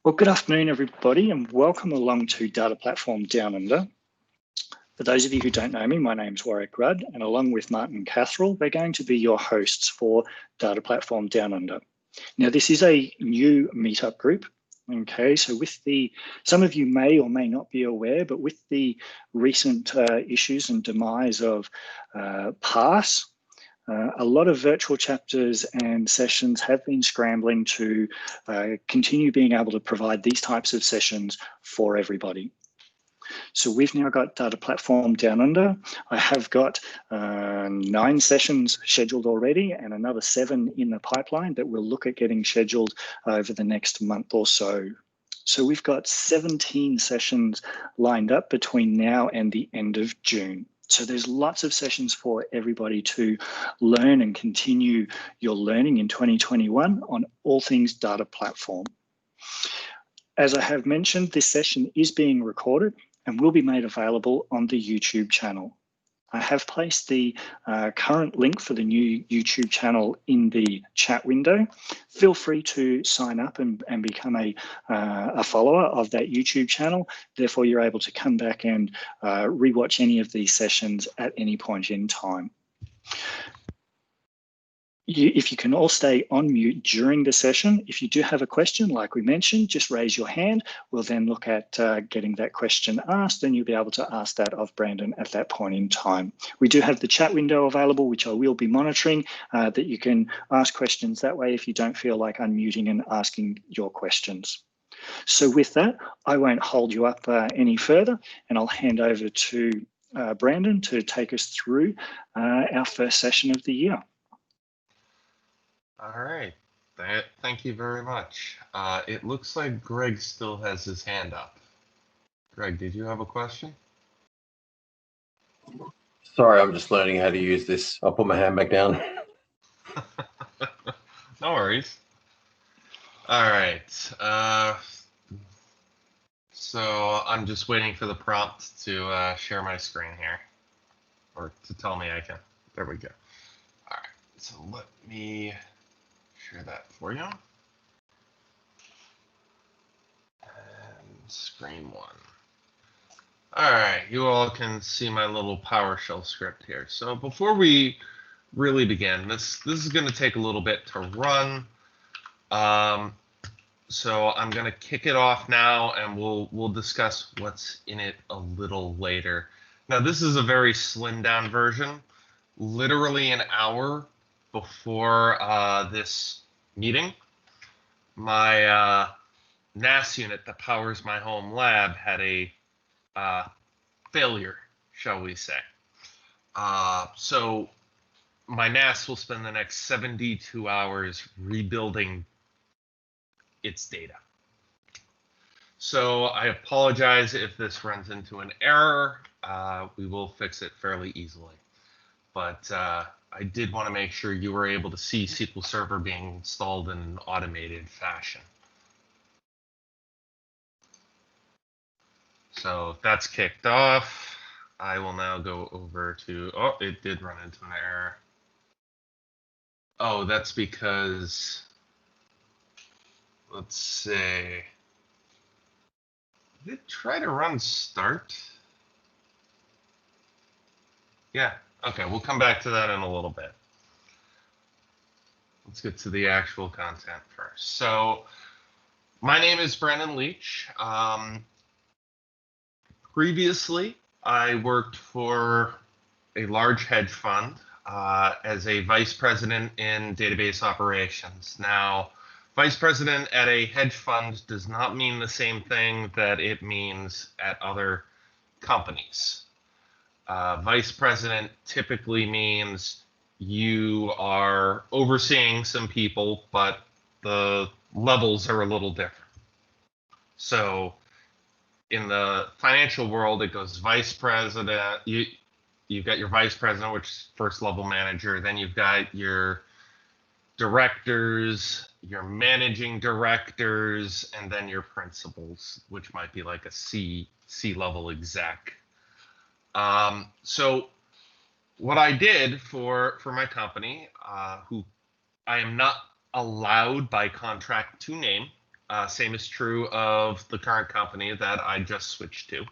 Well, good afternoon, everybody, and welcome along to Data Platform Downunder. For those of you who don't know me, my name's Warwick Rudd, and along with Martin Catherall, we're going to be your hosts for Data Platform Downunder. Now, this is a new meetup group. Okay, so some of you may or may not be aware, but with the recent issues and demise of Pass, a lot of virtual chapters and sessions have been scrambling to continue being able to provide these types of sessions for everybody. So we've now got Data Platform Downunder. I have got 9 sessions scheduled already and another 7 in the pipeline that we'll look at getting scheduled over the next month or so. So we've got 17 sessions lined up between now and the end of June. So there's lots of sessions for everybody to learn and continue your learning in 2021 on all things data platform. As I have mentioned, this session is being recorded and will be made available on the YouTube channel. I have placed the current link for the new YouTube channel in the chat window. Feel free to sign up and become a follower of that YouTube channel. Therefore, you're able to come back and rewatch any of these sessions at any point in time. If you can all stay on mute during the session, if you do have a question, like we mentioned, just raise your hand. We'll then look at getting that question asked, and you'll be able to ask that of Brandon at that point in time. We do have the chat window available, which I will be monitoring, that you can ask questions that way if you don't feel like unmuting and asking your questions. So with that, I won't hold you up any further, and I'll hand over to Brandon to take us through our first session of the year. All right, thank you very much. It looks like Greg still has his hand up. Greg, did you have a question? Sorry, I'm just learning how to use this. I'll put my hand back down. No worries. All right, so I'm just waiting for the prompt to share my screen here, or to tell me I can. There we go. All right, so let me share that for you. And screen 1. All right, you all can see my little PowerShell script here. So before we really begin, this is going to take a little bit to run. So I'm going to kick it off now, and we'll discuss what's in it a little later. Now, this is a very slimmed down version. Literally an hour before this meeting, my NAS unit that powers my home lab had a failure, shall we say. So my NAS will spend the next 72 hours rebuilding its data. So I apologize if this runs into an error. We will fix it fairly easily. But I did want to make sure you were able to see SQL Server being installed in an automated fashion. So that's kicked off. I will now go over to, oh, it did run into an error. Oh, that's because, let's see. Did it try to run start? Yeah. Okay, we'll come back to that in a little bit. Let's get to the actual content first. So my name is Brandon Leach. Previously, I worked for a large hedge fund as a vice president in database operations. Now, vice president at a hedge fund does not mean the same thing that it means at other companies. Vice president typically means you are overseeing some people, but the levels are a little different. So in the financial world, it goes vice president. You've got your vice president, which is first level manager. Then you've got your directors, your managing directors, and then your principals, which might be like a C-level exec. So what I did for my company, who I am not allowed by contract to name, same is true of the current company that I just switched to,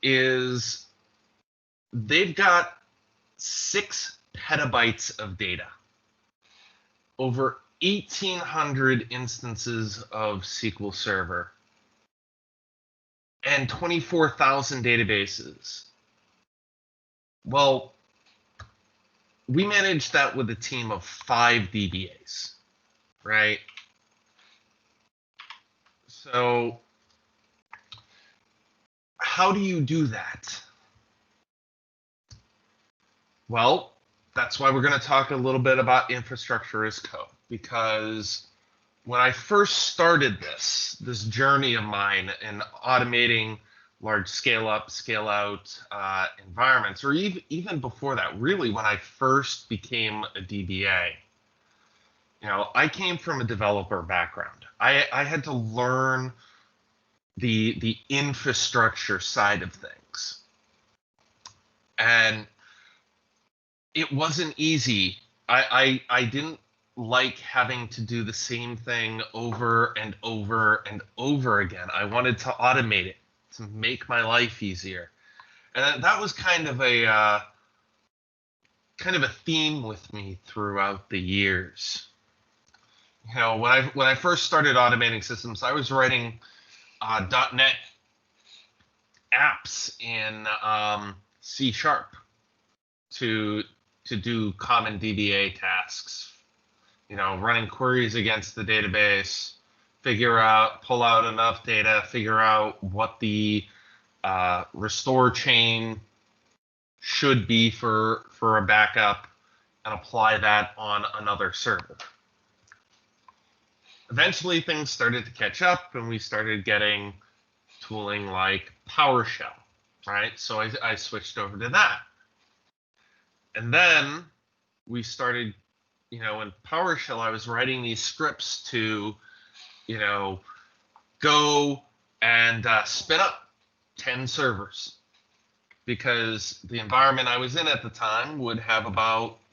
is they've got 6 petabytes of data, over 1,800 instances of SQL Server, and 24,000 databases. Well, we managed that with a team of 5 DBAs, right? So how do you do that? Well, that's why we're going to talk a little bit about infrastructure as code, because when I first started this journey of mine in automating large scale up, scale out environments, or even before that, really when I first became a DBA, I came from a developer background. I had to learn the infrastructure side of things, and it wasn't easy. I didn't like having to do the same thing over and over and over again. I wanted to automate it to make my life easier, and that was kind of a theme with me throughout the years. When I first started automating systems, I was writing .NET apps in C# to do common DBA tasks. Running queries against the database, pull out enough data, figure out what the restore chain should be for a backup, and apply that on another server. Eventually, things started to catch up, and we started getting tooling like PowerShell, right? So I switched over to that. And then we started, in PowerShell, I was writing these scripts to, go and spin up 10 servers, because the environment I was in at the time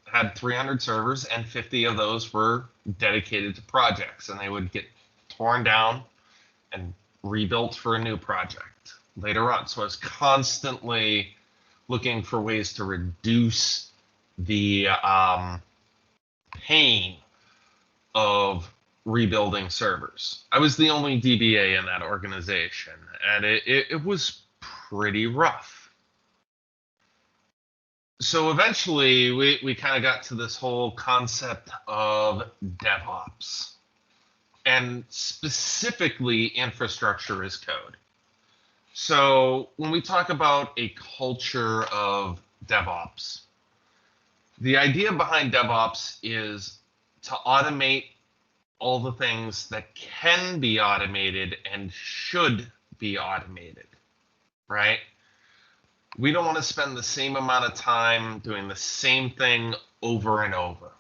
had 300 servers, and 50 of those were dedicated to projects, and they would get torn down and rebuilt for a new project later on. So I was constantly looking for ways to reduce the pain of rebuilding servers. I was the only DBA in that organization, and it was pretty rough. So eventually, we kind of got to this whole concept of DevOps, and specifically infrastructure as code. So when we talk about a culture of DevOps, the idea behind DevOps is to automate all the things that can be automated and should be automated, right? We don't want to spend the same amount of time doing the same thing over and over.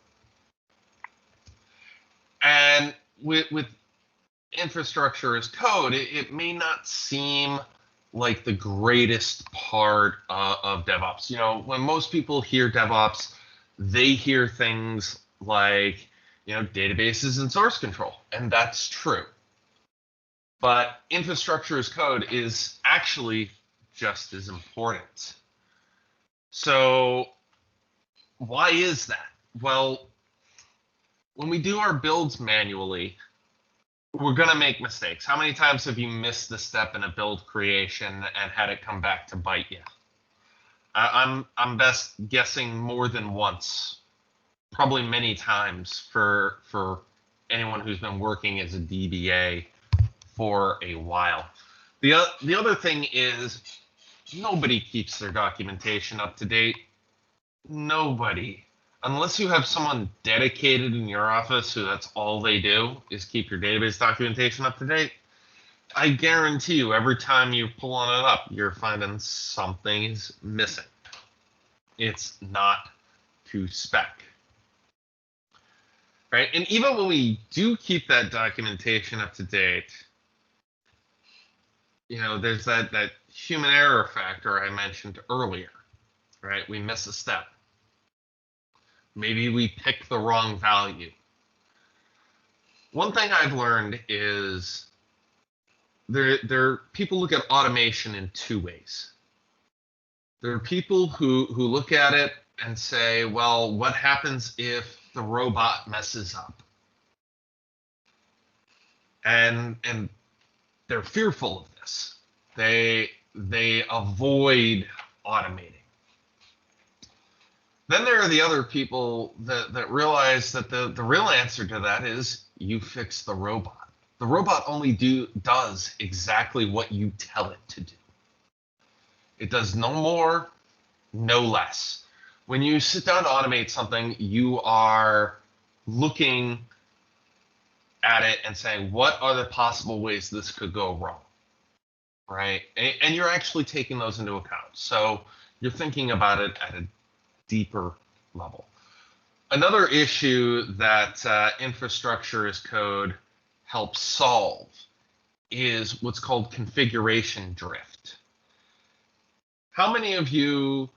And with infrastructure as code, it may not seem like the greatest part of DevOps. When most people hear DevOps, they hear things like, databases and source control, and that's true. But infrastructure as code is actually just as important. So why is that? Well, when we do our builds manually, we're going to make mistakes. How many times have you missed the step in a build creation and had it come back to bite you? I'm best guessing more than once, probably many times for anyone who's been working as a DBA for a while. The other thing is, nobody keeps their documentation up to date. Nobody. Unless you have someone dedicated in your office who that's all they do is keep your database documentation up to date, I guarantee you every time you're pulling it up, you're finding something is missing. It's not to spec. Right? And even when we do keep that documentation up to date, there's that human error factor I mentioned earlier, right? We miss a step. Maybe we pick the wrong value. one thing I've learned is people look at automation in two ways. There are people who look at it and say, well, what happens if the robot messes up? And they're fearful of this. They avoid automating. Then there are the other people that realize that the real answer to that is you fix the robot. The robot only does exactly what you tell it to do. It does no more, no less. When you sit down to automate something, you are looking at it and saying, what are the possible ways this could go wrong, right? And you're actually taking those into account. So you're thinking about it at a deeper level. Another issue that infrastructure as code helps solve is what's called configuration drift. How many of you,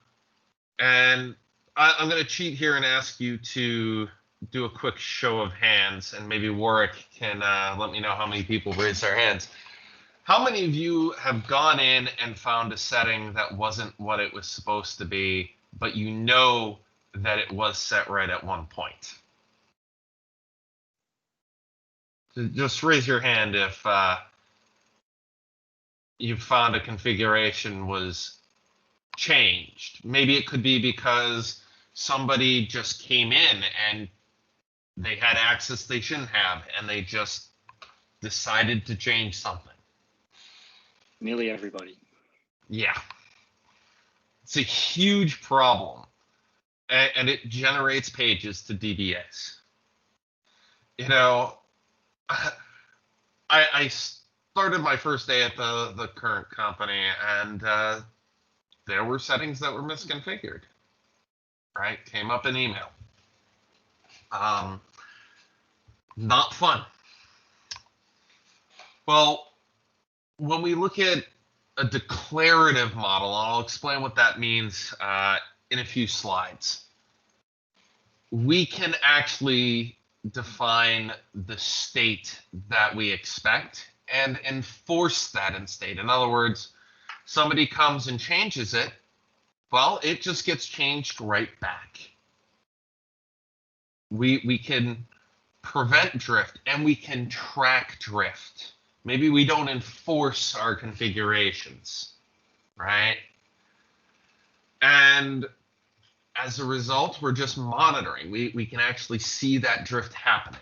and I'm going to cheat here and ask you to do a quick show of hands, and maybe Warwick can let me know how many people raise their hands. How many of you have gone in and found a setting that wasn't what it was supposed to be, but you know that it was set right at one point? So just raise your hand if you found a configuration was changed. Maybe it could be because somebody just came in and they had access they shouldn't have, and they just decided to change something. Nearly everybody. Yeah. It's a huge problem, and it generates pages to DBAs. You know, I started my first day at the current company, and there were settings that were misconfigured, right? Came up in email. Not fun. Well, when we look at a declarative model, and I'll explain what that means in a few slides, we can actually define the state that we expect and enforce that in state. In other words, somebody comes and changes it, well, it just gets changed right back. We can prevent drift, and we can track drift. Maybe we don't enforce our configurations, right? And as a result, we're just monitoring. We can actually see that drift happening.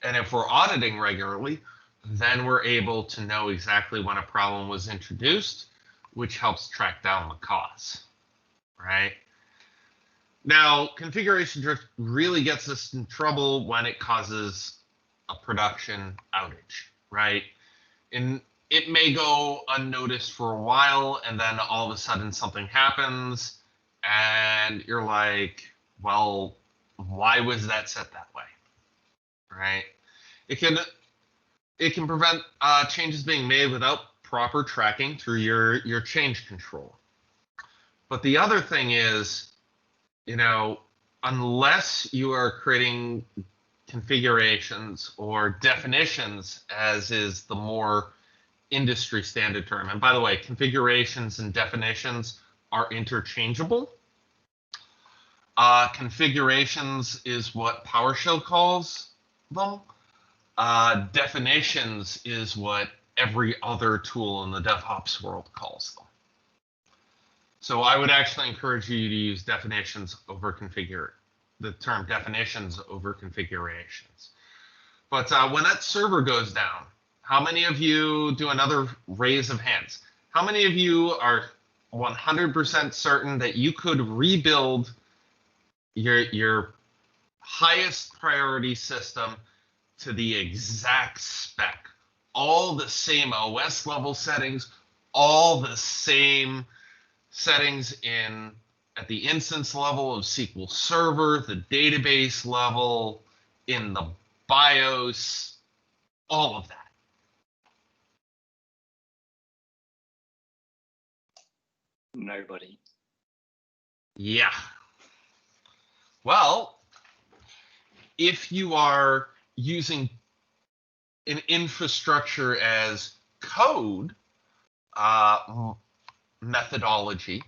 And if we're auditing regularly, then we're able to know exactly when a problem was introduced, which helps track down the cause, right? Now, configuration drift really gets us in trouble when it causes a production outage, right? And it may go unnoticed for a while, and then all of a sudden something happens, and you're like, well, why was that set that way, right? It can prevent changes being made without proper tracking through your change control. But the other thing is, you know, unless you are creating configurations or definitions, as is the more industry standard term. And by the way, configurations and definitions are interchangeable. Configurations is what PowerShell calls them. Definitions is what every other tool in the DevOps world calls them. So I would actually encourage you to use definitions over the term definitions over configurations. But when that server goes down, how many of you, do another raise of hands, how many of you are 100% certain that you could rebuild your highest priority system to the exact spec? All the same OS level settings, all the same settings at the instance level of SQL Server, the database level, in the BIOS, all of that. Nobody. Yeah. Well, if you are using an infrastructure as code methodology,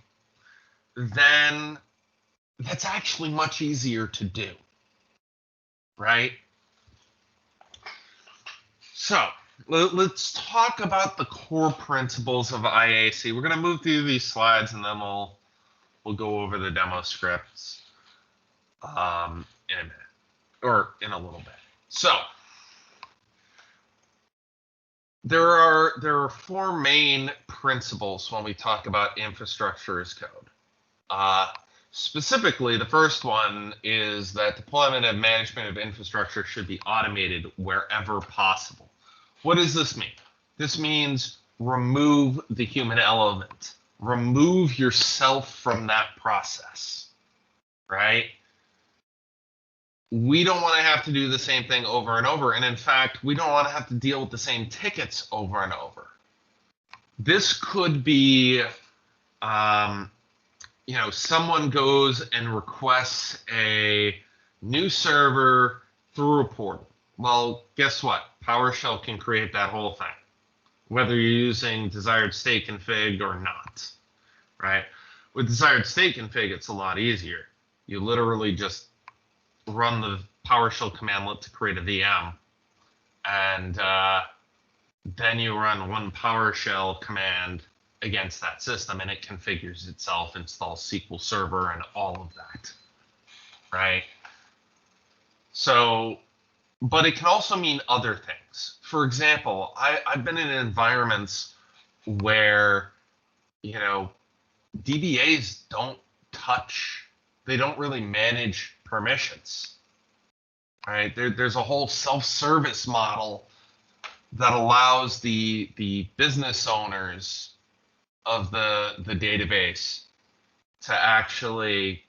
then that's actually much easier to do, right? So let's talk about the core principles of IAC. We're going to move through these slides, and then we'll go over the demo scripts in a minute, or in a little bit. So there are four main principles when we talk about infrastructure as code. Specifically, the first one is that deployment and management of infrastructure should be automated wherever possible. What does this mean? This means remove the human element. Remove yourself from that process, right? We don't want to have to do the same thing over and over. And in fact, we don't want to have to deal with the same tickets over and over. This could be, someone goes and requests a new server through a portal. Well, guess what? PowerShell can create that whole thing, whether you're using desired state config or not, right? With desired state config, it's a lot easier. You literally just run the PowerShell commandlet to create a VM, and then you run one PowerShell command against that system, and it configures itself, installs SQL Server, and all of that, right? So, but it can also mean other things. For example, I've been in environments where, DBAs they don't really manage permissions, right? There's a whole self-service model that allows the business owners of the database to actually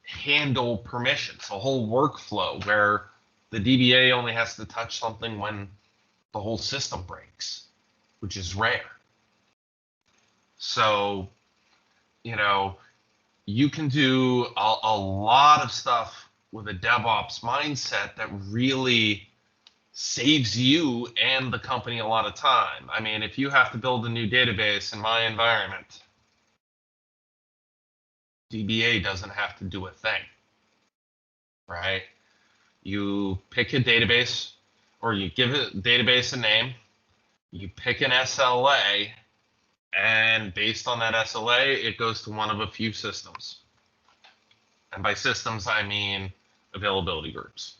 handle permissions, a whole workflow where the DBA only has to touch something when the whole system breaks, which is rare. So, you can do a lot of stuff with a DevOps mindset that really saves you and the company a lot of time. I mean, if you have to build a new database in my environment, DBA doesn't have to do a thing, right? You pick a database, or you give a database a name, you pick an SLA, and based on that SLA, it goes to one of a few systems. And by systems, I mean availability groups.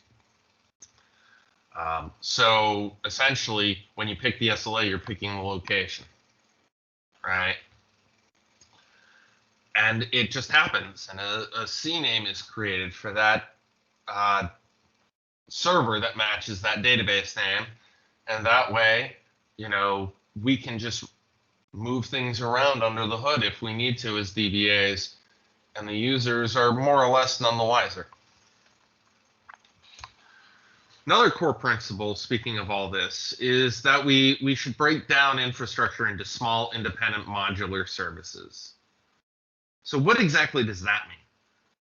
So essentially, when you pick the SLA, you're picking the location, right? And it just happens, and a CNAME is created for that server that matches that database name, and that way, we can just move things around under the hood if we need to as DBAs, and the users are more or less none the wiser. Another core principle, speaking of all this, is that we should break down infrastructure into small, independent, modular services. So what exactly does that mean?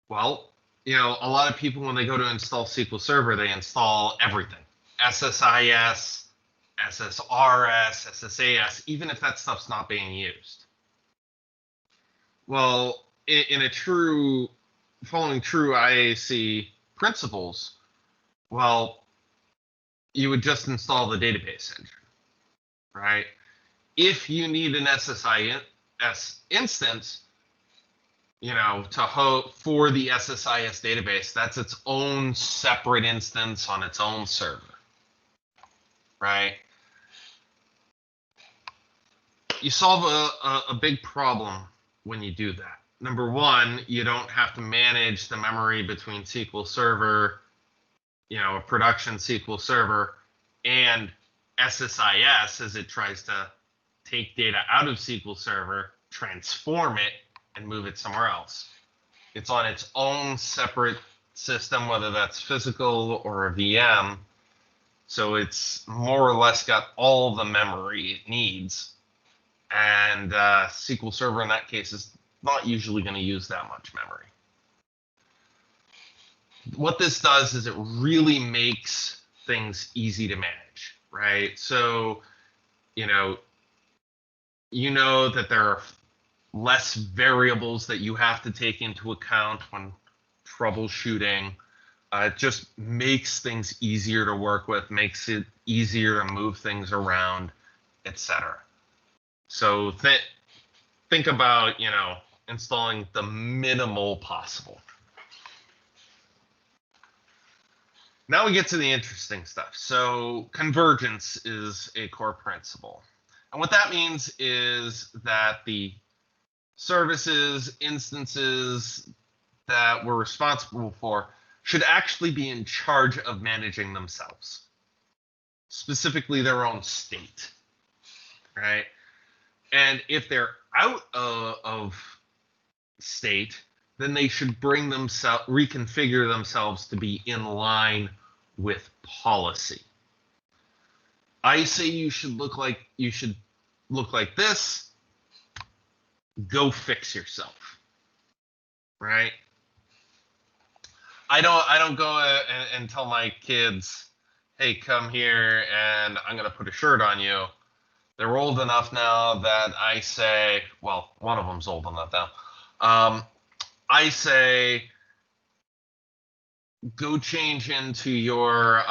Well, a lot of people, when they go to install SQL Server, they install everything. SSIS, SSRS, SSAS, even if that stuff's not being used. Well, following true IAC principles, well, you would just install the database engine, right? If you need an SSIS instance, for the SSIS database, that's its own separate instance on its own server, right? You solve a big problem when you do that. Number one, you don't have to manage the memory between SQL Server, a production SQL Server, and SSIS as it tries to take data out of SQL Server, transform it, and move it somewhere else. It's on its own separate system, whether that's physical or a VM. So it's more or less got all the memory it needs. And SQL Server in that case is not usually going to use that much memory. What this does is it really makes things easy to manage, right? So, you know that there are less variables that you have to take into account when troubleshooting. It just makes things easier to work with, makes it easier to move things around, etc. So think about, installing the minimal possible. Now we get to the interesting stuff. So convergence is a core principle. And what that means is that the services, instances that we're responsible for should actually be in charge of managing themselves, specifically their own state, right? And if they're out of state, then they should reconfigure themselves to be in line with policy. I say you should look like this. Go fix yourself, right? I don't go and tell my kids, hey, come here and I'm going to put a shirt on you. They're old enough now that I say, well, one of them's old enough now. I say, go change out of your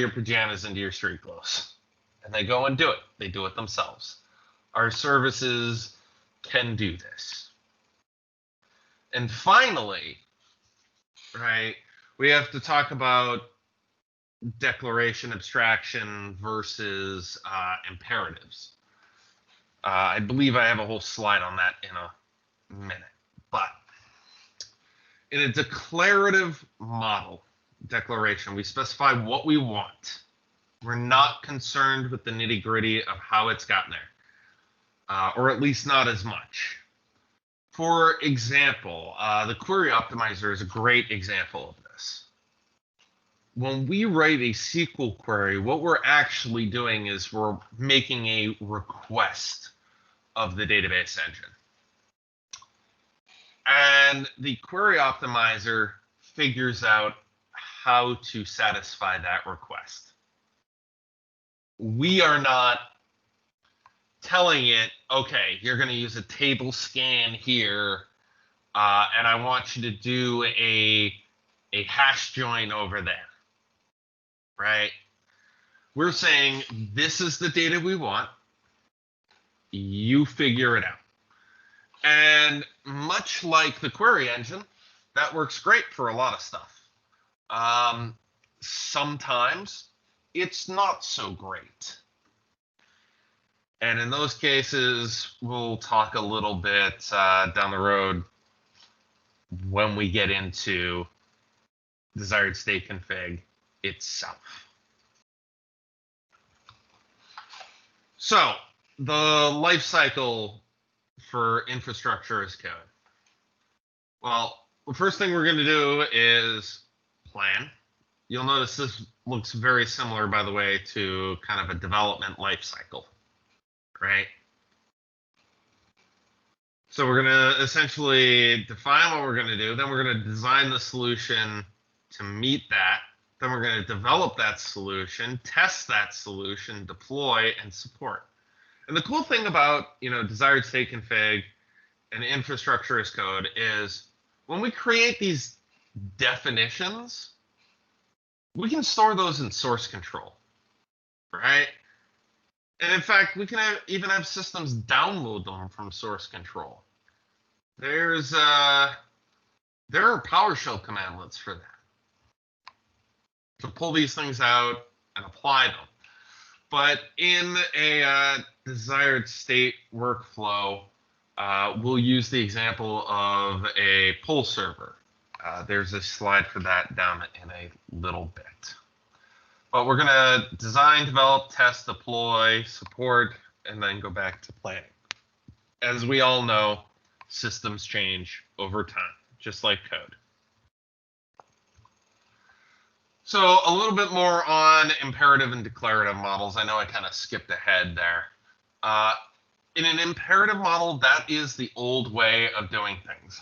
pajamas into your street clothes. And they go and do it. They do it themselves. Our services can do this. And finally, right, we have to talk about declaration abstraction versus imperatives. I believe I have a whole slide on that in a minute. But in a declarative model, declaration, we specify what we want. We're not concerned with the nitty-gritty of how it's gotten there, or at least not as much. For example, the query optimizer is a great example of this. When we write a SQL query, what we're actually doing is we're making a request of the database engine. And the query optimizer figures out how to satisfy that request. We are not telling it, okay, you're going to use a table scan here, and I want you to do a hash join over there, right? We're saying this is the data we want. You figure it out. And much like the query engine, that works great for a lot of stuff. Sometimes it's not so great. And in those cases, we'll talk a little bit down the road when we get into desired state config itself. So the life cycle for infrastructure as code. Well, the first thing we're going to do is plan. You'll notice this looks very similar, by the way, to kind of a development life cycle, right? So we're going to essentially define what we're going to do. Then we're going to design the solution to meet that. Then we're going to develop that solution, test that solution, deploy, and support. And the cool thing about, desired state config and infrastructure as code is when we create these definitions, we can store those in source control, right? And in fact, we can even have systems download them from source control. There are PowerShell commandlets for that, to pull these things out and apply them. But in a desired state workflow, we'll use the example of a pull server. There's a slide for that down in a little bit. But we're going to design, develop, test, deploy, support, and then go back to planning. As we all know, systems change over time, just like code. So a little bit more on imperative and declarative models. I know I kind of skipped ahead there. In an imperative model, that is the old way of doing things.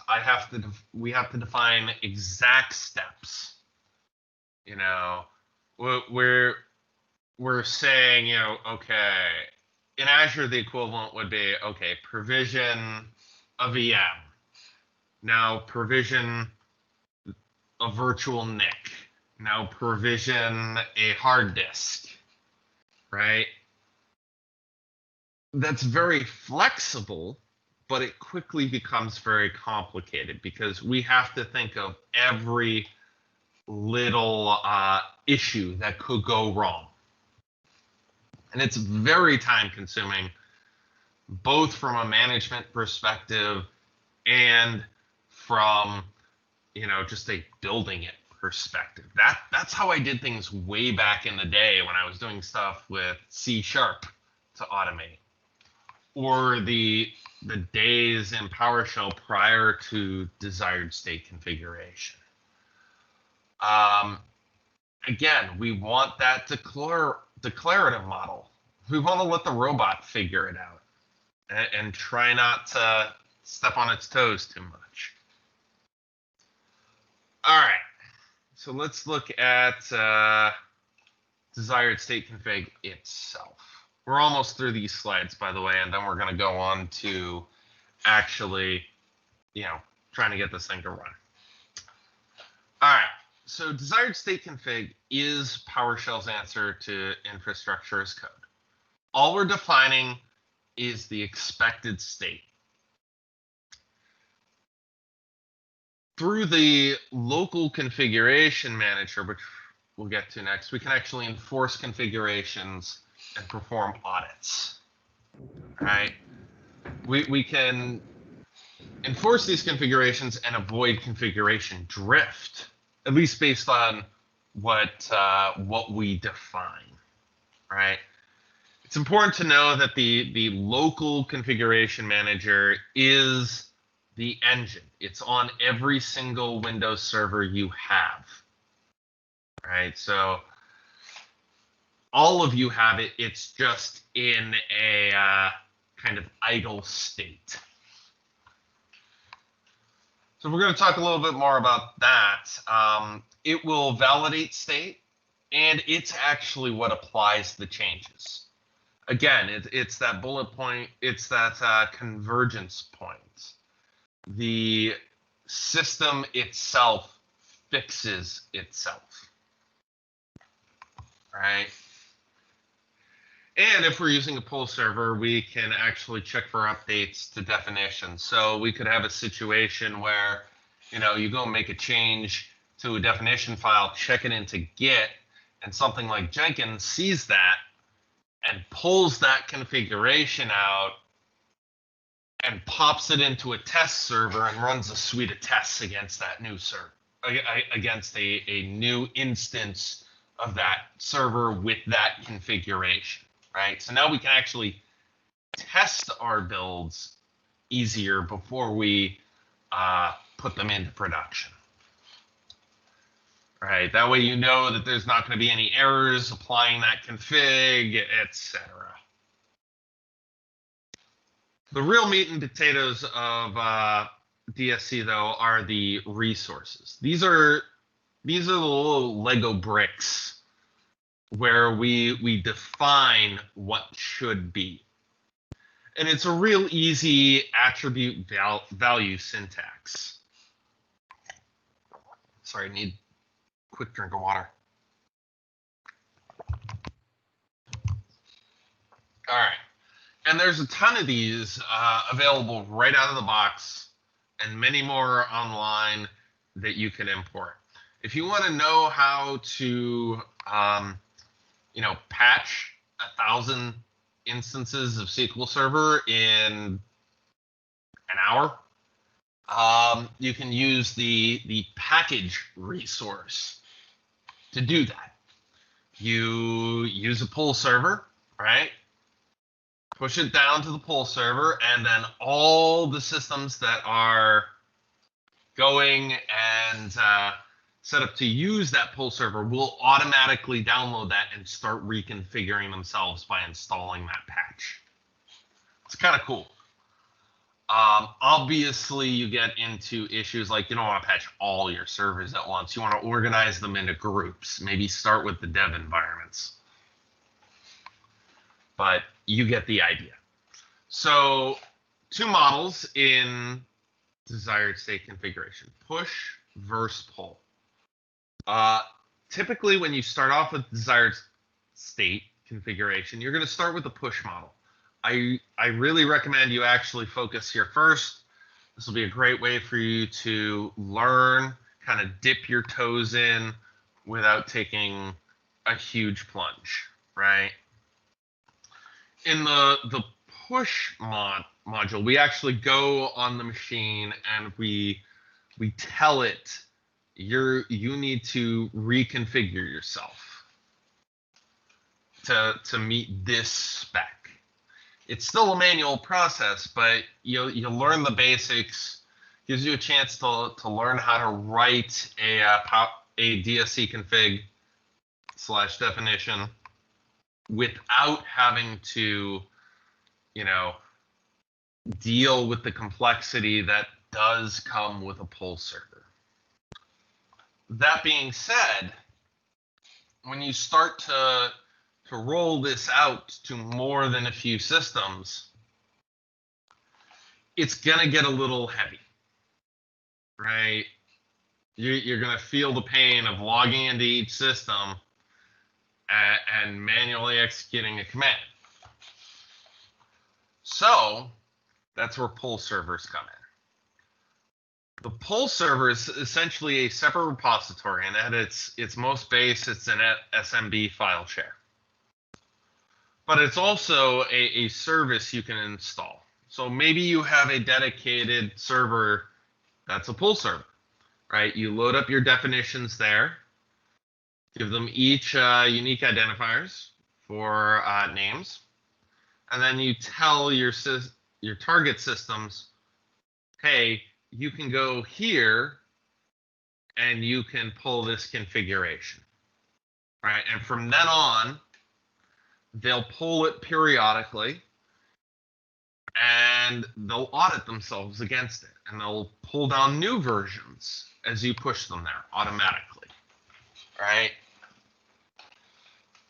We have to define exact steps. You know, we're saying, okay, in Azure, the equivalent would be, okay, provision a VM. Now provision a virtual NIC. Now provision a hard disk, right? That's very flexible, but it quickly becomes very complicated because we have to think of every little issue that could go wrong. And it's very time consuming, both from a management perspective and from, just a building it perspective. That's how I did things way back in the day when I was doing stuff with C# to automate, or the days in PowerShell prior to desired state configuration. Again, we want that declarative model. We want to let the robot figure it out and try not to step on its toes too much. All right, so let's look at desired state config itself. We're almost through these slides, by the way, and then we're going to go on to actually, trying to get this thing to run. All right, so desired state config is PowerShell's answer to infrastructure as code. All we're defining is the expected state. Through the local configuration manager, which we'll get to next, we can actually enforce configurations and perform audits. Right? We can enforce these configurations and avoid configuration drift, at least based on what we define. Right? It's important to know that the local configuration manager is the engine. It's on every single Windows server you have. Right? So all of you have it. It's just in a kind of idle state. So we're going to talk a little bit more about that. It will validate state, and it's actually what applies the changes. Again, it's that bullet point. It's that convergence point. The system itself fixes itself. Right? And if we're using a pull server, we can actually check for updates to definitions. So we could have a situation where, you go and make a change to a definition file, check it into Git, and something like Jenkins sees that and pulls that configuration out and pops it into a test server and runs a suite of tests against that new server, against a new instance of that server with that configuration. Right? So now we can actually test our builds easier before we put them into production. Right? That way you know that there's not going to be any errors applying that config, etc. The real meat and potatoes of DSC, though, are the resources. These are the little Lego bricks where we define what should be. And it's a real easy attribute value syntax. Sorry, I need a quick drink of water. All right. And there's a ton of these available right out of the box, and many more online that you can import. If you want to know how to patch 1,000 instances of SQL Server in an hour, you can use the package resource to do that. You use a pull server, right? Push it down to the pull server, and then all the systems that are going and set up to use that pull server will automatically download that and start reconfiguring themselves by installing that patch. It's kind of cool. Obviously, you get into issues like you don't want to patch all your servers at once. You want to organize them into groups. Maybe start with the dev environments. But you get the idea. So 2 models in desired state configuration, push versus pull. Typically, when you start off with desired state configuration, you're going to start with the push model. I really recommend you actually focus here first. This will be a great way for you to learn, kind of dip your toes in without taking a huge plunge, right? In the push module, we actually go on the machine and we tell it you need to reconfigure yourself to meet this spec. It's still a manual process, but you learn the basics. Gives you a chance to learn how to write a DSC config / definition without having to, deal with the complexity that does come with a pull server. That being said, when you start to roll this out to more than a few systems, it's going to get a little heavy, right? You're going to feel the pain of logging into each system and manually executing a command. So that's where pull servers come in. The pull server is essentially a separate repository, and at its most base, it's an SMB file share. But it's also a service you can install. So maybe you have a dedicated server that's a pull server, right? You load up your definitions there, give them each unique identifiers for names, and then you tell your target systems, hey, you can go here and you can pull this configuration, right? And from then on, they'll pull it periodically and they'll audit themselves against it, and they'll pull down new versions as you push them there automatically, right?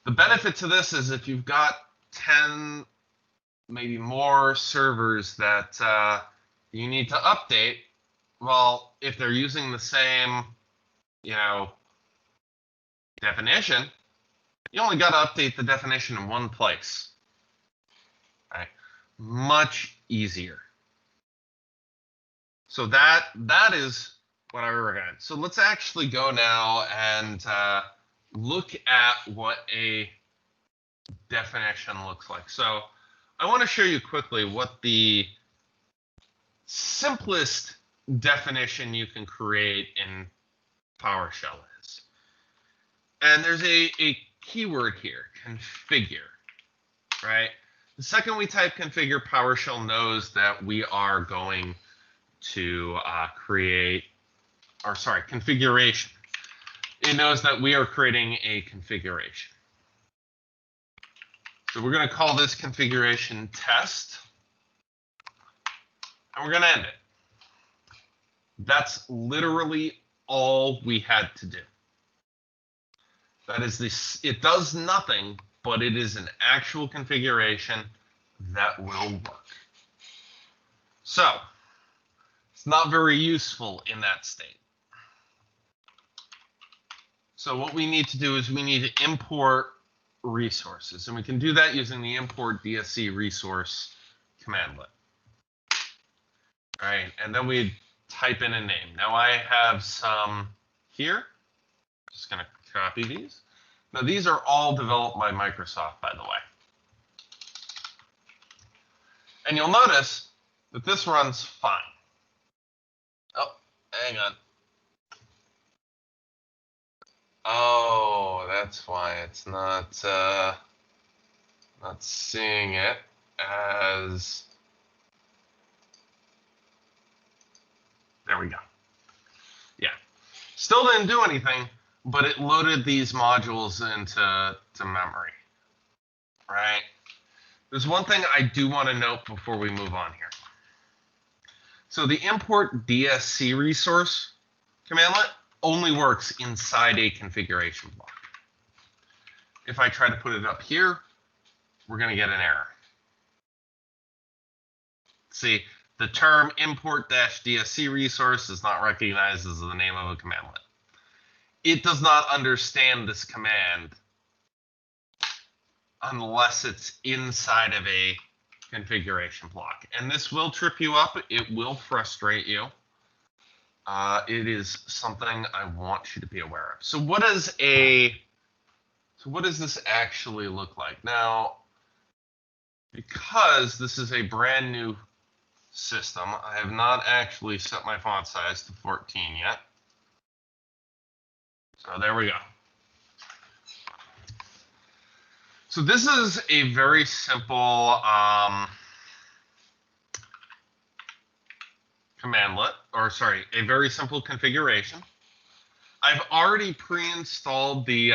The benefit to this is if you've got 10, maybe more servers that you need to update, well, if they're using the same, definition, you only got to update the definition in one place, right? Much easier. So that is what I recommend. So let's actually go now and look at what a definition looks like. So I want to show you quickly what the simplest definition you can create in PowerShell is. And there's a keyword here, configure, right? The second we type configure, PowerShell knows that we are going to configuration. It knows that we are creating a configuration. So we're going to call this configuration test, and we're going to end it. That's literally all we had to do. That is this. It does nothing, but it is an actual configuration that will work. So it's not very useful in that state. So what we need to do is we need to import resources, and we can do that using the import DSC resource commandlet. All right, and then we type in a name. Now I have some here. Just going to copy these. Now these are all developed by Microsoft, by the way. And you'll notice that this runs fine. Oh, hang on. Oh, that's why it's not seeing it as. There we go. Yeah, still didn't do anything, but it loaded these modules into memory, right? There's one thing I do want to note before we move on here. So the import DSC resource commandlet only works inside a configuration block. If I try to put it up here, we're going to get an error. See, the term import-DSC resource is not recognized as the name of a commandlet. It does not understand this command unless it's inside of a configuration block. And this will trip you up. It will frustrate you. It is something I want you to be aware of. So what does this actually look like? Now, because this is a brand new system, I have not actually set my font size to 14 yet. So there we go. So this is a very simple commandlet, or sorry, a very simple configuration. I've already pre-installed the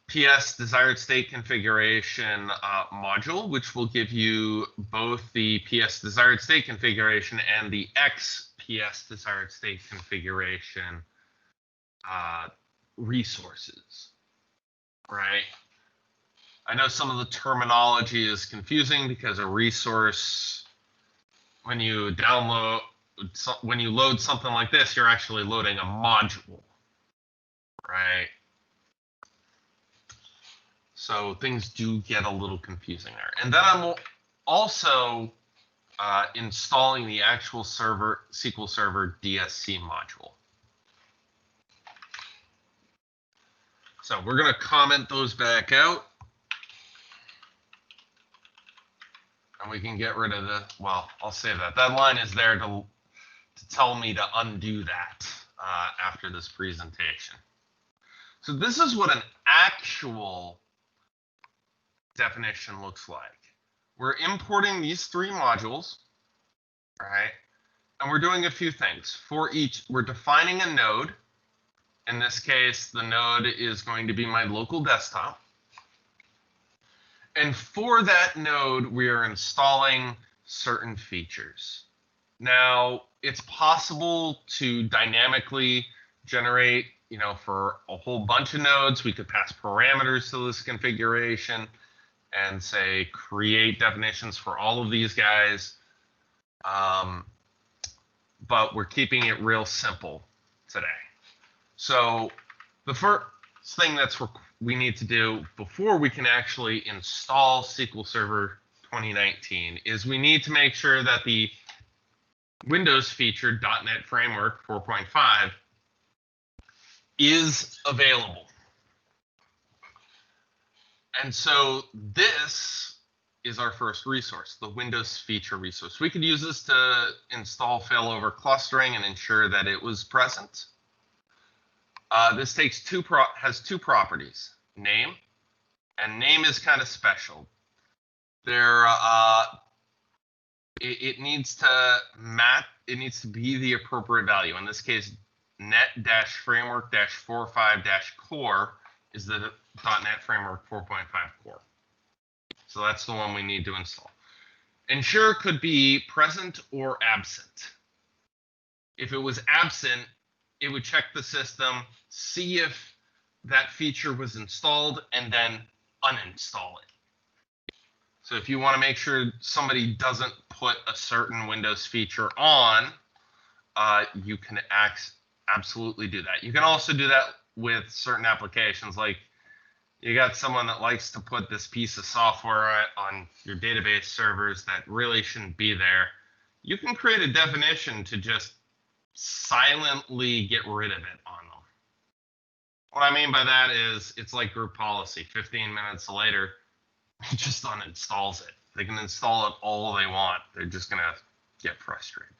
PS desired state configuration module, which will give you both the PS desired state configuration and the XPS desired state configuration resources, right? I know some of the terminology is confusing because a resource, when you load something like this, you're actually loading a module, right? So things do get a little confusing there. And then I'm also installing the actual SQL Server DSC module. So we're going to comment those back out. And we can get rid of the, well, I'll save that. That line is there to tell me to undo that after this presentation. So this is what an actual definition looks like. We're importing these three modules, right? And we're doing a few things. For each, we're defining a node. In this case, the node is going to be my local desktop. And for that node, we are installing certain features. Now, it's possible to dynamically generate, for a whole bunch of nodes. We could pass parameters to this configuration and say, create definitions for all of these guys. But we're keeping it real simple today. So the first thing we need to do before we can actually install SQL Server 2019 is we need to make sure that the Windows feature .NET Framework 4.5 is available. And so this is our first resource, the Windows feature resource. We could use this to install failover clustering and ensure that it was present. This has two properties, name, and name is kind of special. It needs to match, it needs to be the appropriate value. In this case, net-framework-45-core is the .NET Framework 4.5 core. So that's the one we need to install. Ensure could be present or absent. If it was absent, it would check the system, see if that feature was installed, and then uninstall it. So if you want to make sure somebody doesn't put a certain Windows feature on, you can absolutely do that. You can also do that with certain applications, like you got someone that likes to put this piece of software on your database servers that really shouldn't be there. You can create a definition to just silently get rid of it on them. What I mean by that is it's like group policy. 15 minutes later, it just uninstalls it. They can install it all they want. They're just going to get frustrated.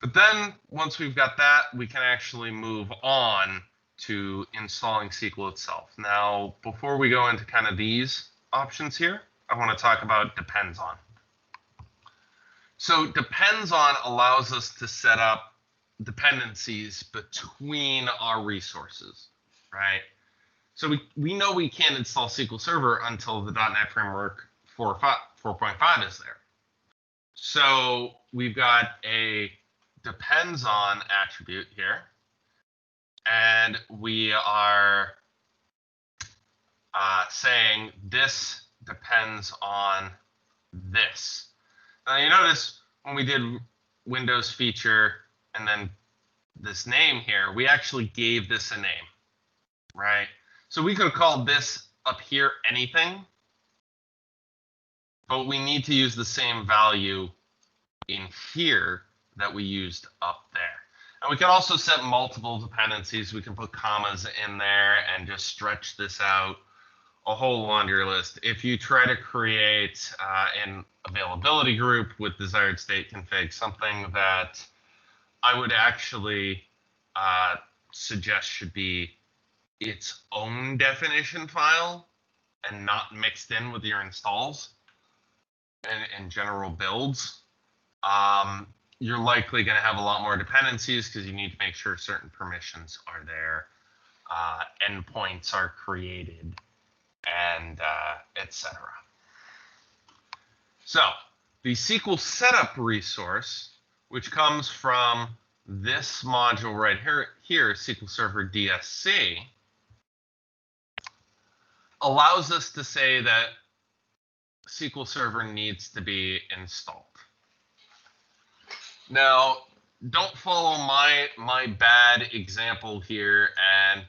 But then once we've got that, we can actually move on to installing SQL itself. Now, before we go into kind of these options here, I want to talk about depends on. So depends on allows us to set up dependencies between our resources, right? So we know we can't install SQL Server until the .NET Framework 4.5 is there. So we've got a depends on attribute here, and we are saying this depends on this. Now you notice when we did Windows feature and then this name here, we actually gave this a name, right? So we could have called this up here anything, but we need to use the same value in here that we used up there. And we can also set multiple dependencies. We can put commas in there and just stretch this out a whole laundry list. If you try to create an availability group with desired state config, something that I would actually suggest should be its own definition file and not mixed in with your installs and general builds, you're likely going to have a lot more dependencies because you need to make sure certain permissions are there, endpoints are created, and etc. So the SQL setup resource, which comes from this module right here, SQL Server DSC, allows us to say that SQL Server needs to be installed. Now, don't follow my bad example here and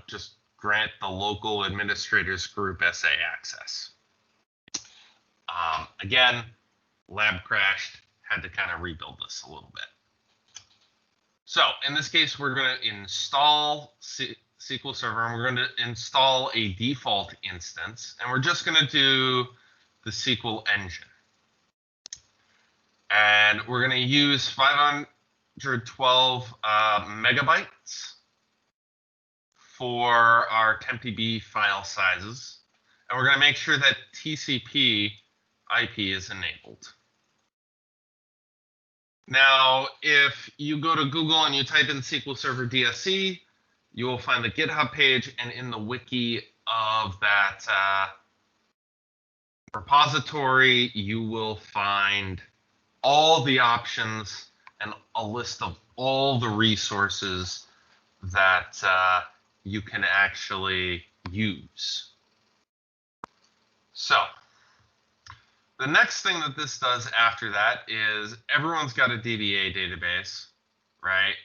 just grant the local administrators group SA access. Again, lab crashed, had to kind of rebuild this a little bit. So in this case, we're going to install SQL Server, and we're going to install a default instance, and we're just going to do the SQL engine. And we're going to use 512 megabytes for our tempdb file sizes. And we're going to make sure that TCP IP is enabled. Now, if you go to Google and you type in SQL Server DSC, you will find the GitHub page, and in the wiki of that repository, you will find all the options and a list of all the resources that you can actually use. So the next thing that this does after that is everyone's got a DBA database, right?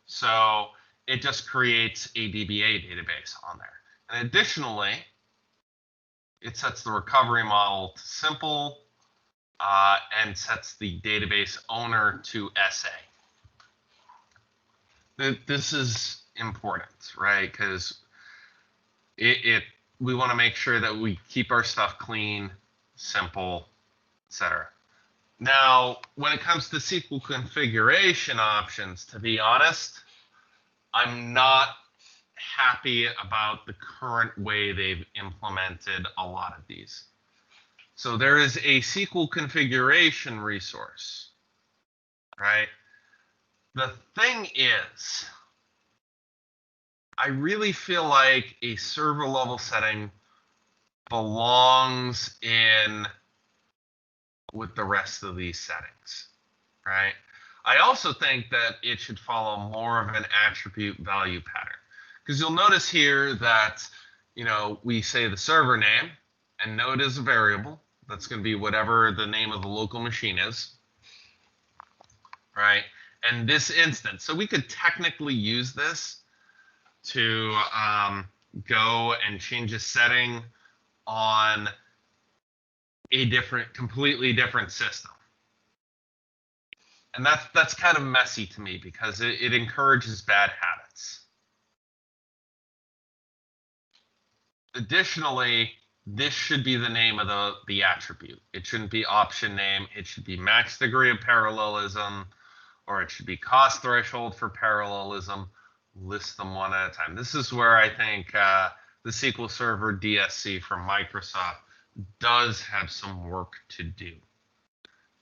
So it just creates a DBA database on there. And additionally, it sets the recovery model to simple and sets the database owner to SA. This is important, right? Because we want to make sure that we keep our stuff clean, simple, etc. Now, when it comes to SQL configuration options, to be honest, I'm not happy about the current way they've implemented a lot of these. So there is a SQL configuration resource, right? The thing is, I really feel like a server level setting belongs in with the rest of these settings, right? I also think that it should follow more of an attribute value pattern, because you'll notice here that, we say the server name, and node is a variable. That's going to be whatever the name of the local machine is, right? And this instance, so we could technically use this to go and change a setting on a completely different system. And that's kind of messy to me because it encourages bad habits. Additionally, this should be the name of the attribute. It shouldn't be option name. It should be max degree of parallelism, or it should be cost threshold for parallelism. List them one at a time. This is where I think the SQL Server DSC from Microsoft does have some work to do.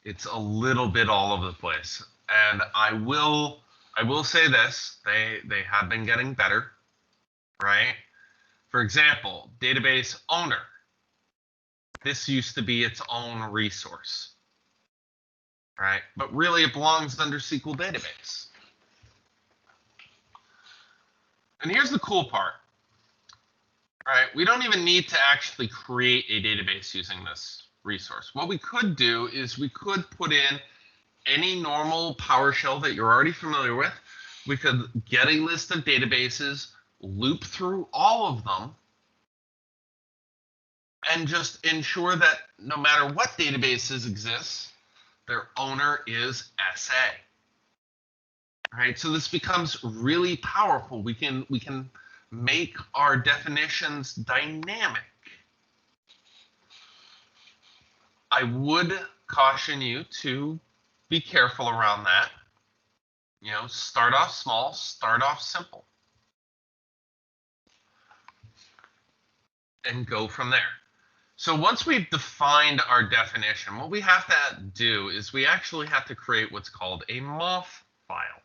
It's a little bit all over the place. And I will say this, they have been getting better, right? For example, database owner. This used to be its own resource, right? But really it belongs under SQL database. And here's the cool part, right? We don't even need to actually create a database using this resource. What we could do is we could put in any normal PowerShell that you're already familiar with. We could get a list of databases, loop through all of them, and just ensure that no matter what databases exist, their owner is SA. Right? So this becomes really powerful. We can make our definitions dynamic. I would caution you to be careful around that. You know, start off small, start off simple, and go from there. So once we've defined our definition, what we have to do is we actually have to create what's called a MOF file.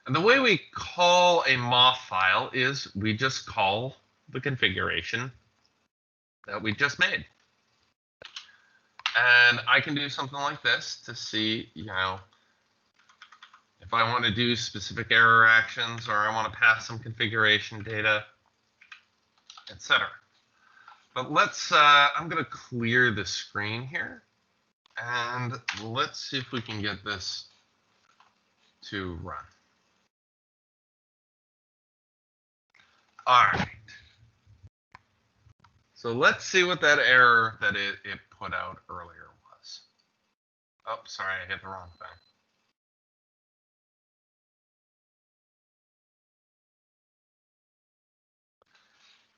And the way we call a MOF file is we just call the configuration that we just made. And I can do something like this to see, you know, if I want to do specific error actions or I want to pass some configuration data, etc. But let's, I'm going to clear the screen here. And let's see if we can get this to run. All right. So let's see what that error that it put out earlier was. Oh, sorry, I hit the wrong thing.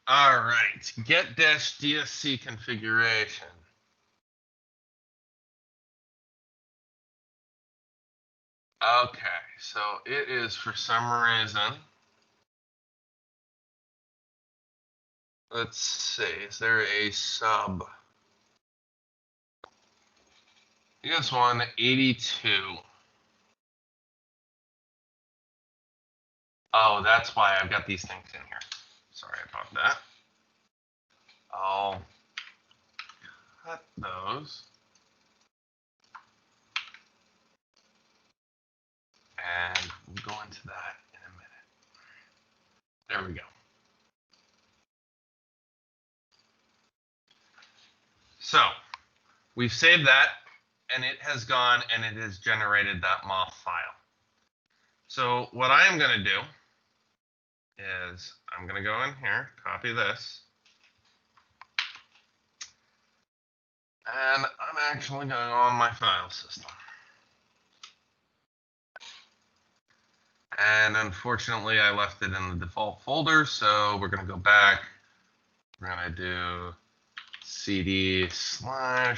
All right, get-DSC configuration. Okay, so it is for some reason. Let's see, is there a sub? This one, 82. Oh, that's why I've got these things in here. Sorry about that. I'll cut those. And we'll go into that in a minute. There we go. So we've saved that, and it has gone and it has generated that MOF file. So what I am going to do is I'm going to go in here, copy this, and I'm actually going to go on my file system. And unfortunately, I left it in the default folder, so we're going to go back. We're going to do cd/, and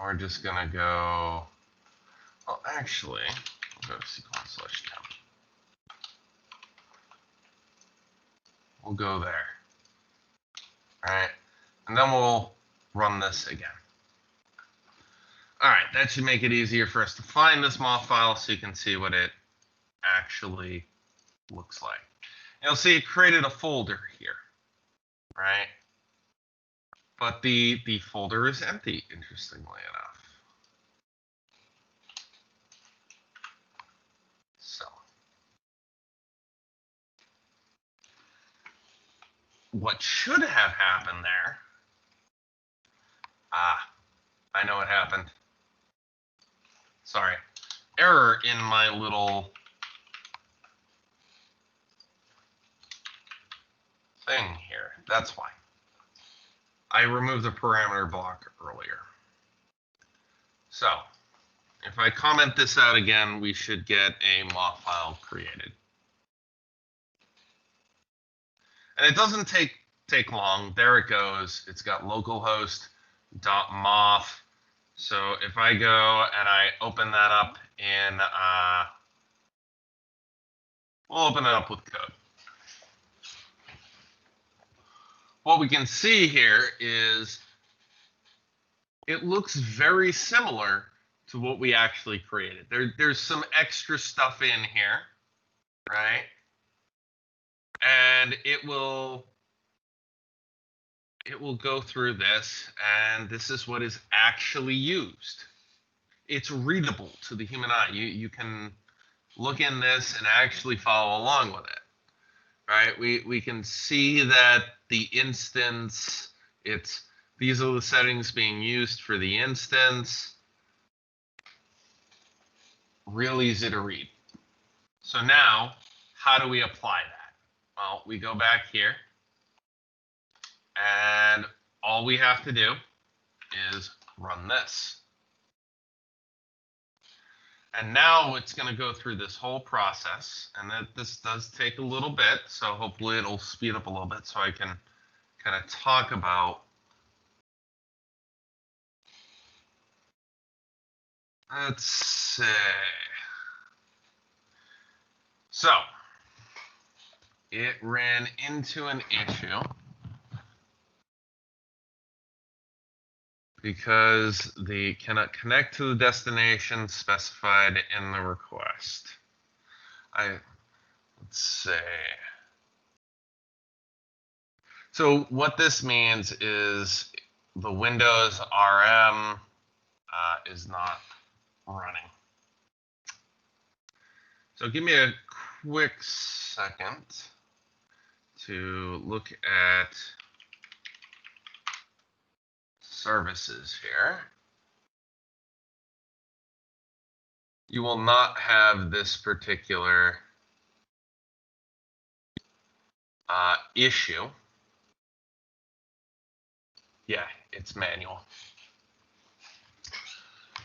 we're just going to go, well, actually, we'll go to SQL/temp. We'll go there. All right, and then we'll run this again. All right, that should make it easier for us to find this MOF file so you can see what it actually looks like. You'll see it created a folder here, right? But the folder is empty, interestingly enough. So what should have happened there, I know what happened. Sorry, error in my little thing here. That's why. I removed the parameter block earlier. So if I comment this out again, we should get a MOF file created. And it doesn't take long. There it goes. It's got localhost.mof. So if I go and I open that up in, we'll open it up with code. What we can see here is it looks very similar to what we actually created. There's some extra stuff in here, right? And it will go through this, and this is what is actually used. it's readable to the human eye. You can look in this and actually follow along with it, right? We can see that the instance, these are the settings being used for the instance. Real easy to read. So now, how do we apply that? Well, we go back here, and all we have to do is run this. And now it's going to go through this whole process, and this does take a little bit, so hopefully it'll speed up a little bit so I can kind of talk about. Let's see. So it ran into an issue because they cannot connect to the destination specified in the request. Let's see. So what this means is the Windows RM is not running. So give me a quick second to look at services here. You will not have this particular issue. Yeah, it's manual.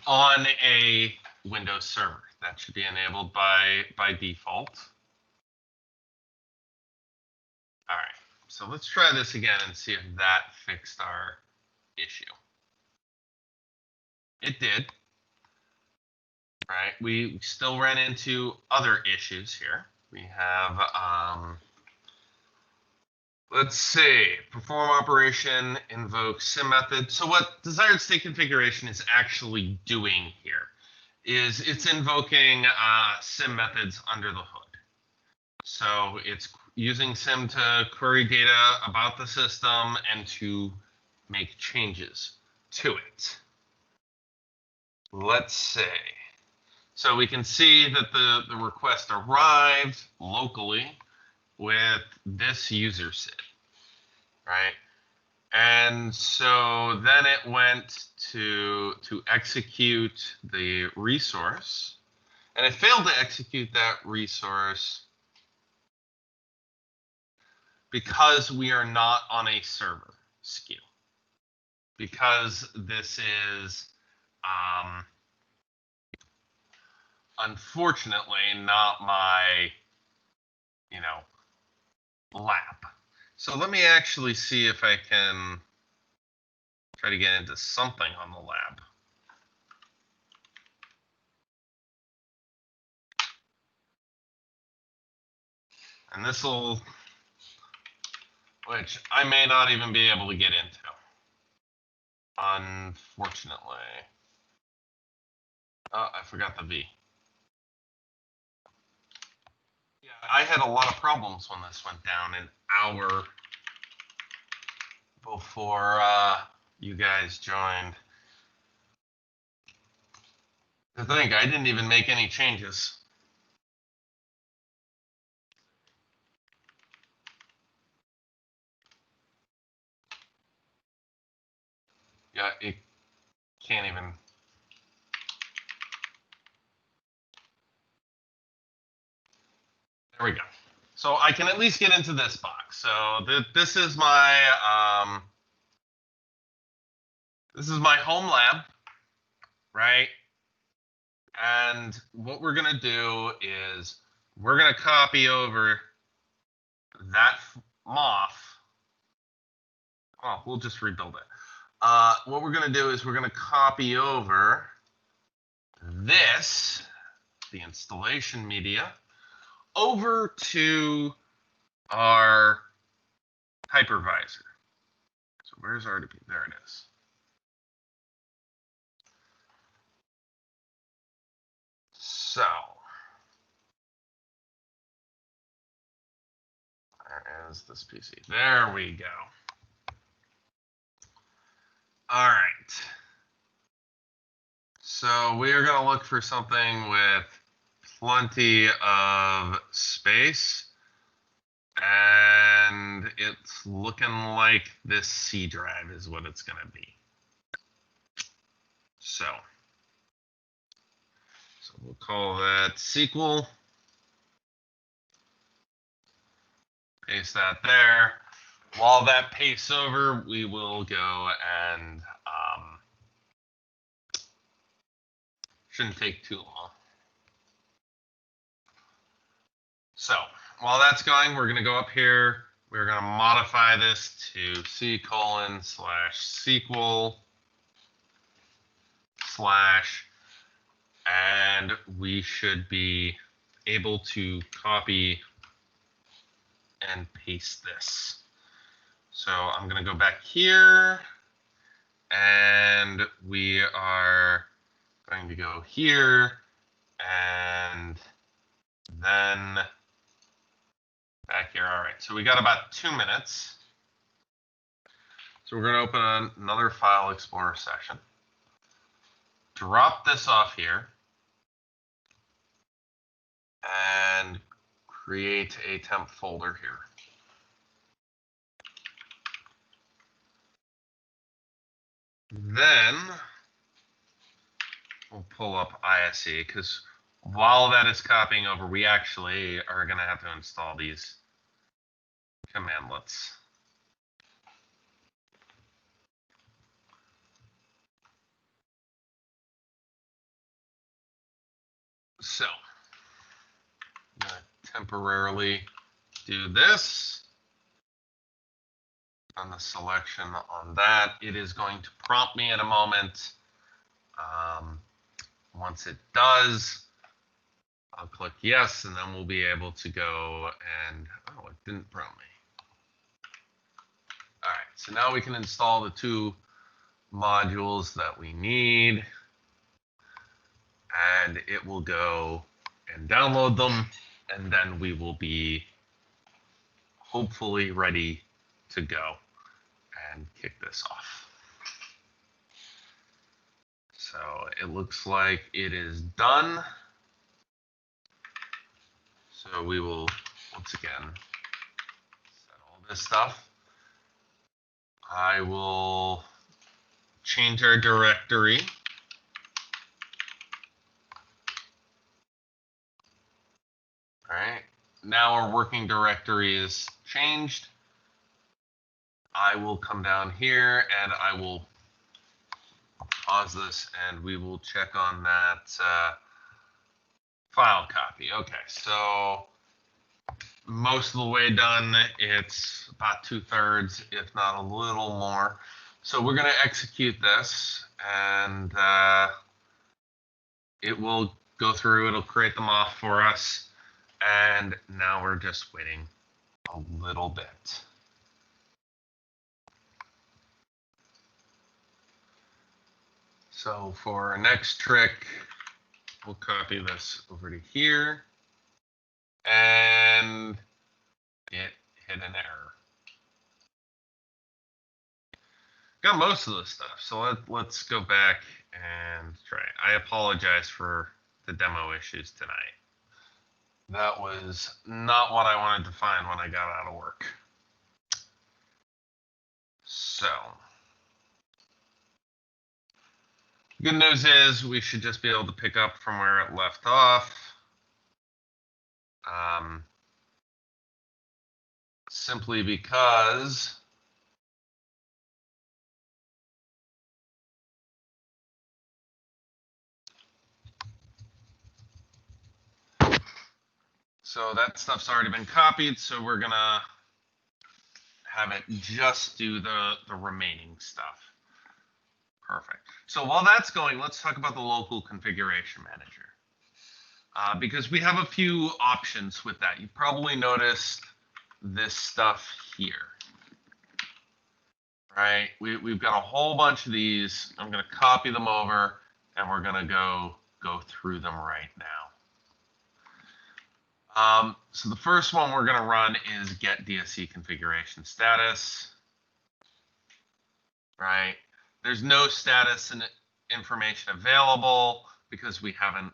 On a Windows server. That should be enabled by default. All right, so let's try this again and see if that fixed our issue. It did. Right, we still ran into other issues here. We have, let's see, perform operation, invoke sim method. So what desired state configuration is actually doing here is it's invoking sim methods under the hood. So it's using sim to query data about the system and to make changes to it. Let's see. So we can see that the request arrived locally with this user sid, right? And so then it went to execute the resource, and it failed to execute that resource because we are not on a server SKU. Because this is unfortunately not my, lab. So let me actually see if I can try to get into something on the lab. And this will, which I may not even be able to get into, unfortunately. Oh, I forgot the V. Yeah, I had a lot of problems when this went down an hour before you guys joined. To think, I didn't even make any changes. Yeah, it can't even. There we go. So I can at least get into this box. So this is my home lab, right? And what we're gonna do is we're gonna copy over that moth. Oh, we'll just rebuild it. What we're gonna do is we're gonna copy over this, the installation media, over to our hypervisor. So where's RDP? There it is. So where is this PC? There we go. All right. So we are going to look for something with plenty of space. And it's looking like this C drive is what it's going to be. So we'll call that SQL. Paste that there. While that pastes over, we will go and shouldn't take too long. So while that's going, we're going to go up here. We're going to modify this to C:/SQL/ and we should be able to copy and paste this. So I'm going to go back here, and we are going to go here, and then back here. All right, so we got about 2 minutes. So we're going to open another File Explorer session. Drop this off here and create a temp folder here. Then we'll pull up ISE, because while that is copying over, we actually are going to have to install these commandlets. So I'm going to temporarily do this. On the selection on that, it is going to prompt me in a moment. Once it does, I'll click yes, and then we'll be able to go and, oh, it didn't prompt me. All right, so now we can install the 2 modules that we need, and it will go and download them, and then we will be hopefully ready to go and kick this off. So it looks like it is done. So we will once again set all this stuff. I will change our directory. All right, now our working directory is changed. I will come down here and I will pause this, and we will check on that file copy. Okay, so most of the way done. It's about 2/3, if not a little more. So we're going to execute this, and it will go through. It'll create them off for us. And now we're just waiting a little bit. So for our next trick, we'll copy this over to here, and it hit an error. Got most of the stuff, so let's go back and try it. I apologize for the demo issues tonight. That was not what I wanted to find when I got out of work. So good news is we should just be able to pick up from where it left off. Simply because so that stuff's already been copied, so we're gonna have it just do the remaining stuff. Perfect. So while that's going, let's talk about the local configuration manager. Because we have a few options with that. You probably noticed this stuff here, right? We've got a whole bunch of these. I'm going to copy them over, and we're going to go through them right now. So the first one we're going to run is get DSC configuration status, right? There's no status information available because we haven't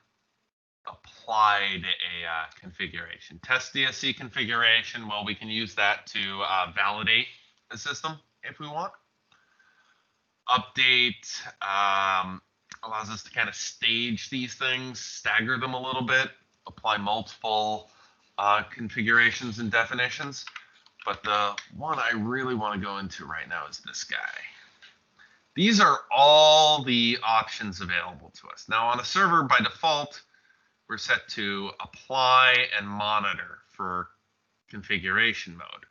applied a configuration. Test DSC configuration, well, we can use that to validate the system if we want. Update allows us to kind of stage these things, stagger them a little bit, apply multiple configurations and definitions. But the one I really want to go into right now is this guy. These are all the options available to us. Now on a server, by default, we're set to apply and monitor for configuration mode.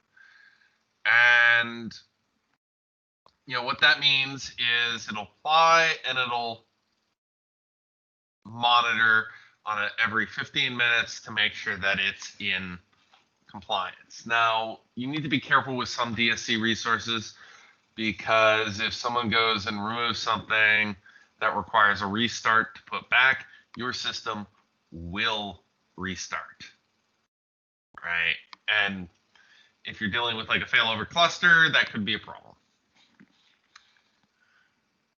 And you know what that means is it'll apply and it'll monitor on every 15 minutes to make sure that it's in compliance. Now, you need to be careful with some DSC resources because if someone goes and removes something that requires a restart to put back, your system will restart, right? And if you're dealing with like a failover cluster, that could be a problem.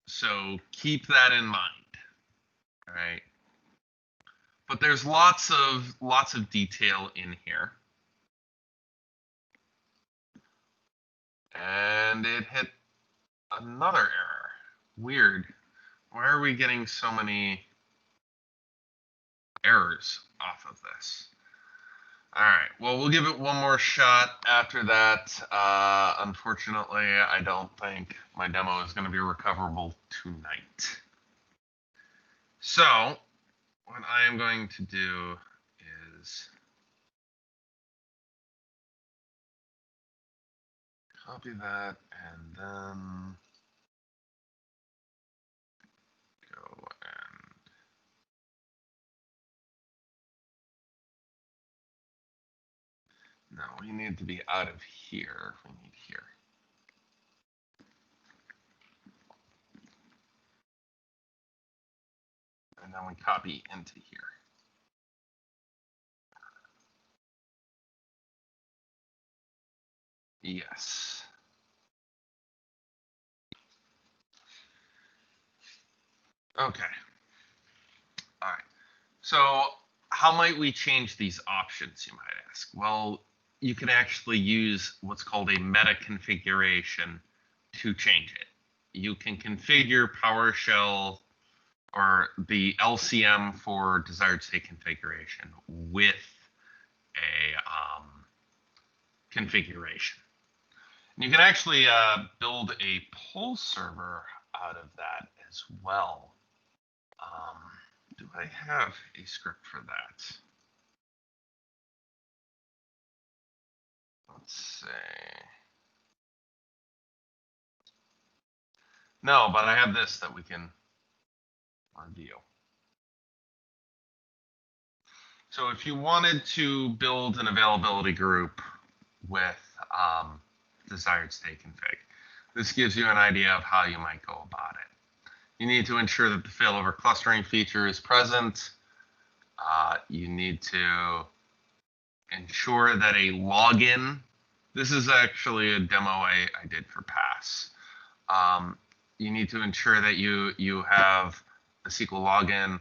So keep that in mind, right? But there's lots of detail in here. And it hit another error. Weird. Why are we getting so many errors off of this? All right, well, we'll give it one more shot after that. Unfortunately, I don't think my demo is going to be recoverable tonight. So what I am going to do is copy that and then go and no, we need to be out of here. We need here. And then we copy into here. Yes. Okay. All right. So how might we change these options, you might ask? Well, you can actually use what's called a meta configuration to change it. You can configure PowerShell or the LCM for desired state configuration with a configuration. And you can actually build a pull server out of that as well. Do I have a script for that? Let's see. No, but I have this that we can review. So if you wanted to build an availability group with desired state config, this gives you an idea of how you might go about it. You need to ensure that the failover clustering feature is present. You need to ensure that a login, this is actually a demo I did for Pass. You need to ensure that you have a SQL login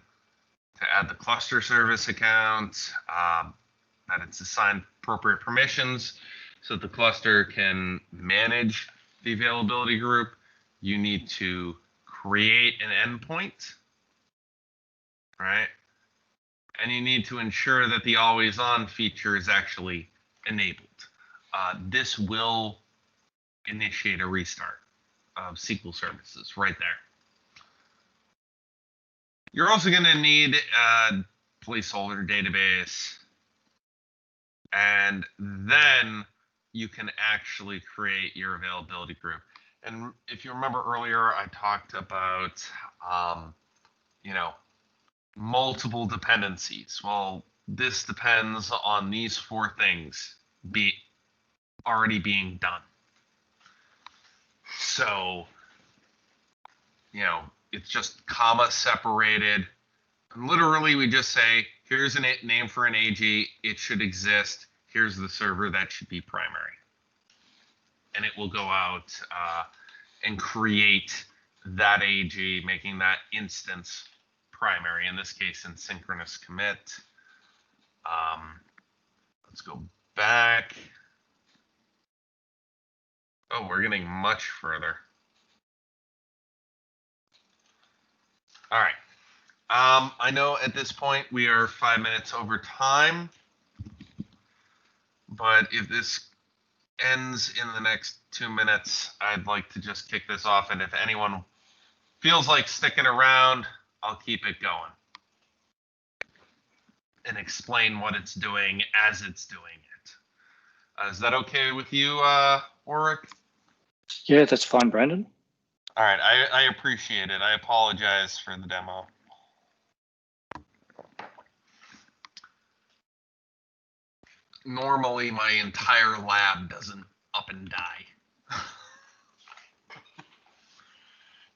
to add the cluster service account, that it's assigned appropriate permissions so that the cluster can manage the availability group. You need to create an endpoint, right? And you need to ensure that the always on feature is actually enabled. This will initiate a restart of SQL services right there. You're also going to need a placeholder database, and then you can actually create your availability group. And if you remember earlier, I talked about, multiple dependencies. Well, this depends on these four things already being done. So, it's just comma separated. And literally, we just say, here's a name for an AG. It should exist. Here's the server that should be primary. And it will go out and create that AG, making that instance primary, in this case in synchronous commit. Let's go back. Oh, we're getting much further. All right. I know at this point we are 5 minutes over time, but if this ends in the next 2 minutes, I'd like to just kick this off. And if anyone feels like sticking around, I'll keep it going and explain what it's doing as it's doing it. Is that okay with you, Warwick? Yeah, that's fine, Brandon. All right, I appreciate it. I apologize for the demo. Normally, my entire lab doesn't up and die.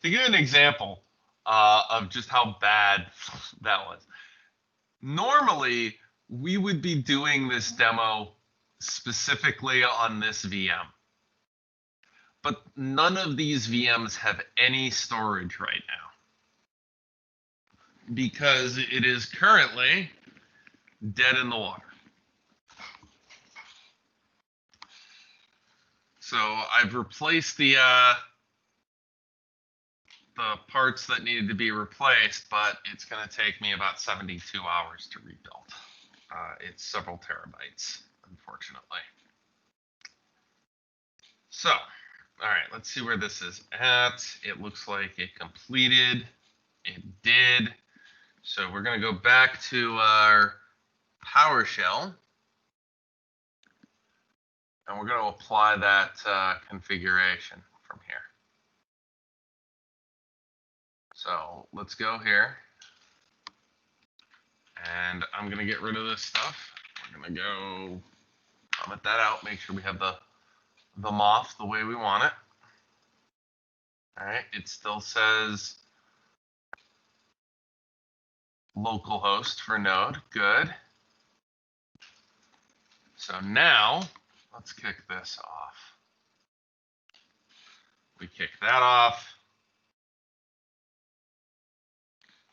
To give you an example of just how bad that was, normally we would be doing this demo specifically on this VM. But none of these VMs have any storage right now because it is currently dead in the water. So I've replaced the parts that needed to be replaced, but it's going to take me about 72 hours to rebuild. It's several terabytes, unfortunately. So, all right, let's see where this is at. It looks like it completed. It did. So we're going to go back to our PowerShell. And we're going to apply that configuration from here. So let's go here. And I'm going to get rid of this stuff. We're going to go comment that out, make sure we have the moth the way we want it. All right, it still says localhost for node. Good. So now let's kick this off. We kick that off.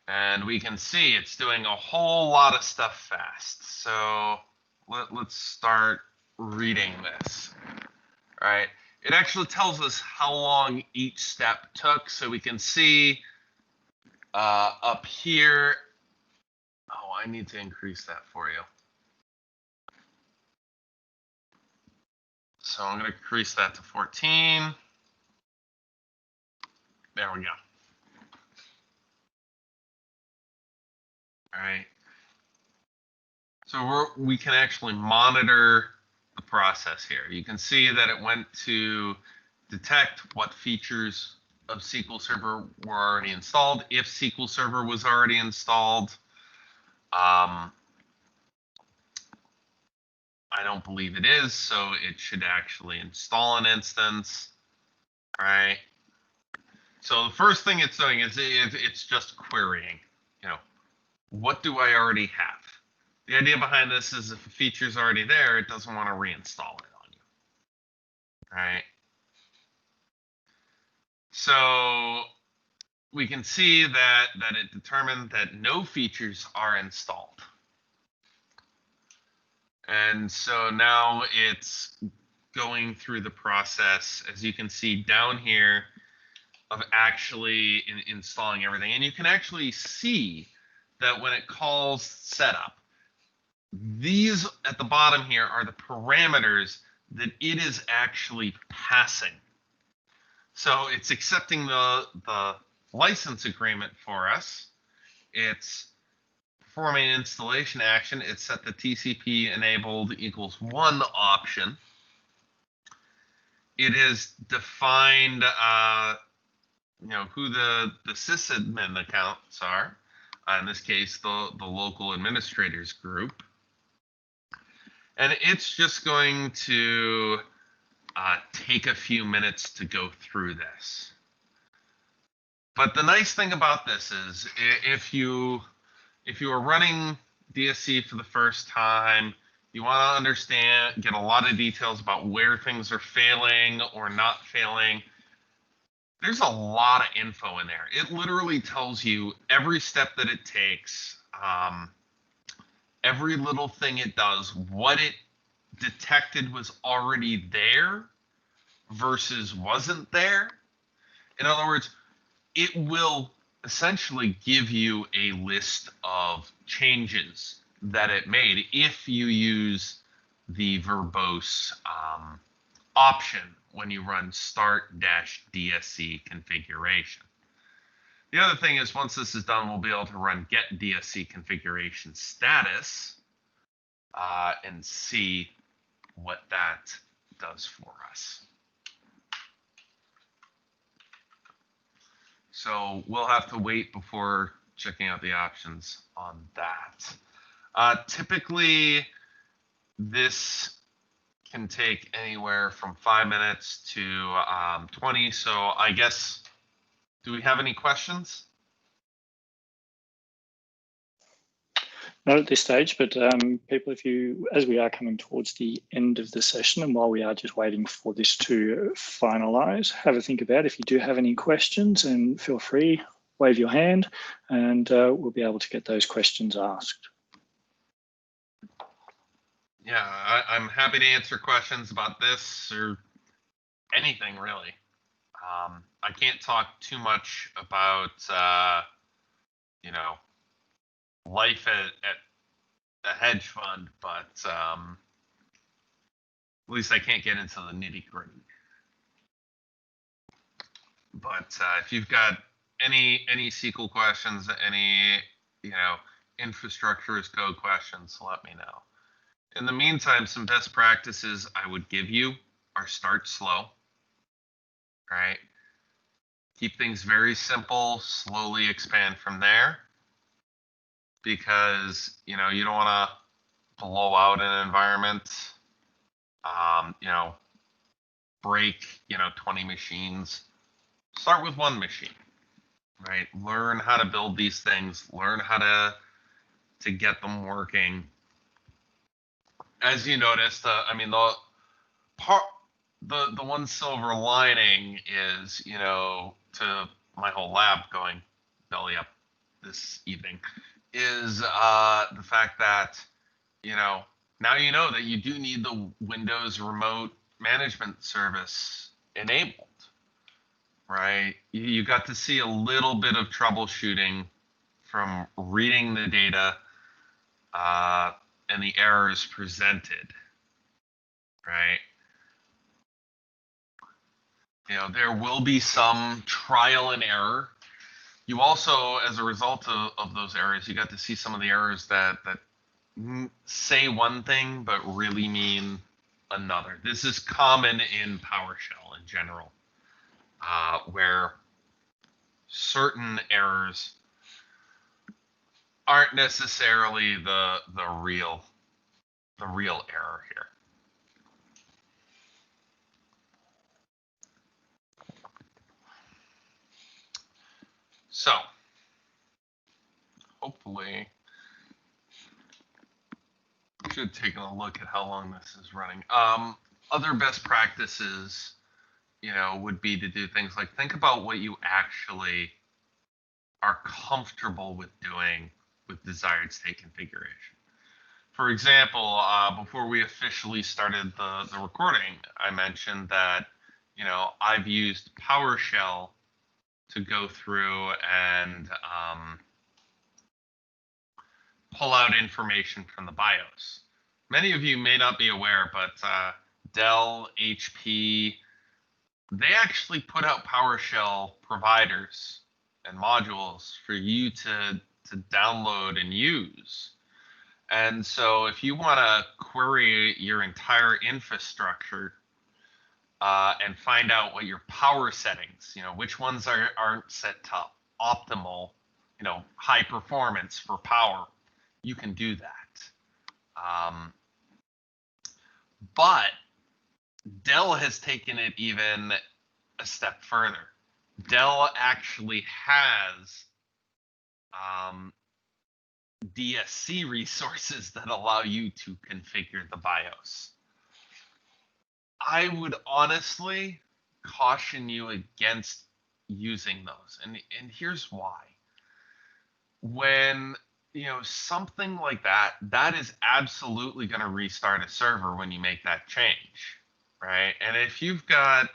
And we can see it's doing a whole lot of stuff fast. So let's start reading this. All right. It actually tells us how long each step took. So we can see up here. Oh, I need to increase that for you. So I'm going to increase that to 14. There we go. All right. So we can actually monitor the process here. You can see that it went to detect what features of SQL Server were already installed, if SQL Server was already installed. I don't believe it is, so it should actually install an instance. All right. So the first thing it's doing is it's just querying, what do I already have? The idea behind this is if a feature's already there, it doesn't want to reinstall it on you. All right. So we can see that it determined that no features are installed. And so now it's going through the process, as you can see down here, of actually installing everything. And you can actually see that when it calls setup, these at the bottom here are the parameters that it is actually passing. So it's accepting the license agreement for us. It's performing an installation action. It's set the TCP enabled equals 1 option. It has defined who the sysadmin accounts are. In this case, the local administrators group. And it's just going to take a few minutes to go through this. But the nice thing about this is if you are running DSC for the first time, you want to get a lot of details about where things are failing or not failing, there's a lot of info in there. It literally tells you every step that it takes, every little thing it does, what it detected was already there versus wasn't there. In other words, it will essentially give you a list of changes that it made if you use the verbose option when you run start-DSC configuration. The other thing is, once this is done, we'll be able to run get DSC configuration status and see what that does for us. So we'll have to wait before checking out the options on that. Typically, this can take anywhere from 5 minutes to 20. So I guess, do we have any questions? Not at this stage, but people, as we are coming towards the end of the session, and while we are just waiting for this to finalize, have a think about if you do have any questions, and feel free, wave your hand, and we'll be able to get those questions asked. Yeah, I'm happy to answer questions about this or anything really. I can't talk too much about, life at a hedge fund, but at least I can't get into the nitty gritty. But if you've got any SQL questions, any infrastructure as code questions, let me know. In the meantime, some best practices I would give you are start slow. Right? Keep things very simple, slowly expand from there. Because you don't want to blow out an environment, break 20 machines. Start with one machine, right? Learn how to build these things. Learn how to get them working. As you noticed, the one silver lining is to my whole lab going belly up this evening is the fact that now you know that you do need the Windows remote management service enabled, right? You got to see a little bit of troubleshooting from reading the data and the errors presented, right? There will be some trial and error. You also, as a result of those errors, you got to see some of the errors that say one thing but really mean another. This is common in PowerShell in general, where certain errors aren't necessarily the real error here. So hopefully, should take a look at how long this is running. Other best practices, would be to do things like think about what you actually are comfortable with doing with desired state configuration. For example, before we officially started the recording, I mentioned that I've used PowerShell to go through and pull out information from the BIOS. Many of you may not be aware, but Dell, HP, they actually put out PowerShell providers and modules for you to download and use. And so if you want to query your entire infrastructure and find out what your power settings, which ones aren't set to optimal, high performance for power, you can do that. But Dell has taken it even a step further. Dell actually has DSC resources that allow you to configure the BIOS. I would honestly caution you against using those. And here's why. When something like that is absolutely going to restart a server when you make that change, right? And if you've got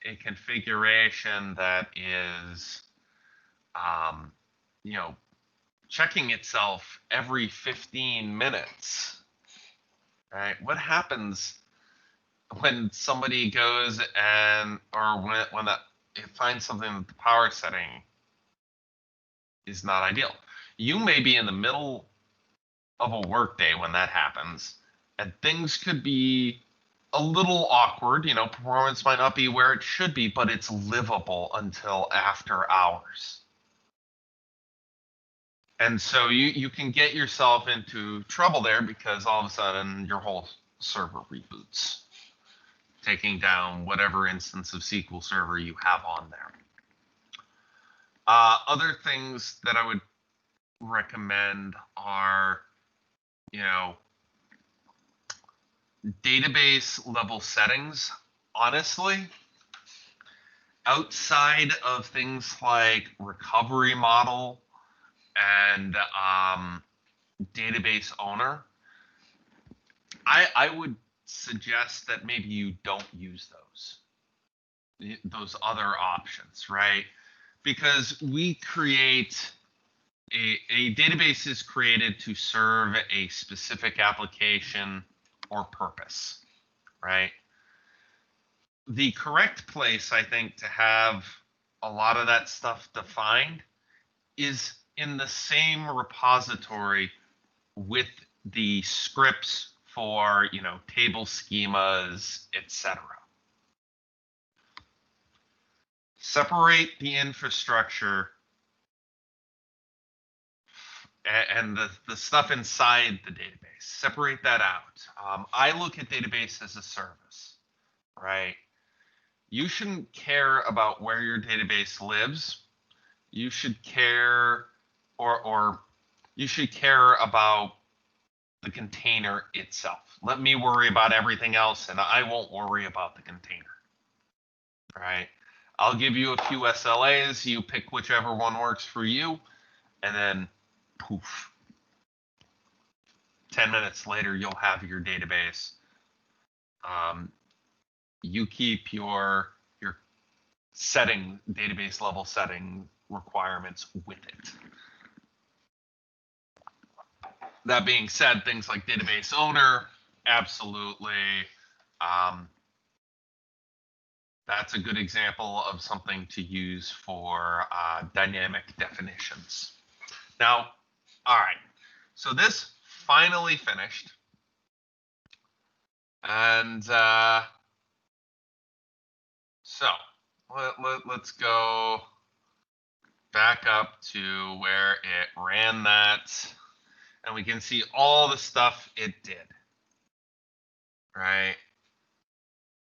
a configuration that is checking itself every 15 minutes, right? What happens when somebody goes or when it finds something that the power setting is not ideal? You may be in the middle of a workday when that happens, and things could be a little awkward. Performance might not be where it should be, but it's livable until after hours. And so you can get yourself into trouble there because all of a sudden your whole server reboots, taking down whatever instance of SQL Server you have on there. Other things that I would recommend are, database level settings. Honestly, outside of things like recovery model and database owner, I would suggest that maybe you don't use those other options, right? Because we create a database is created to serve a specific application or purpose, right? The correct place, I think, to have a lot of that stuff defined is in the same repository with the scripts for, table schemas, etc. Separate the infrastructure and the stuff inside the database. Separate that out. I look at database as a service, right? You shouldn't care about where your database lives. You should care, or you should care about the container itself. Let me worry about everything else, and I won't worry about the container, right? I'll give you a few SLAs. You pick whichever one works for you, and then poof. 10 minutes later, you'll have your database. You keep your database level setting requirements with it. That being said, things like database owner, absolutely. That's a good example of something to use for dynamic definitions. Now, all right, so this finally finished. And so let's go back up to where it ran that, and we can see all the stuff it did, right?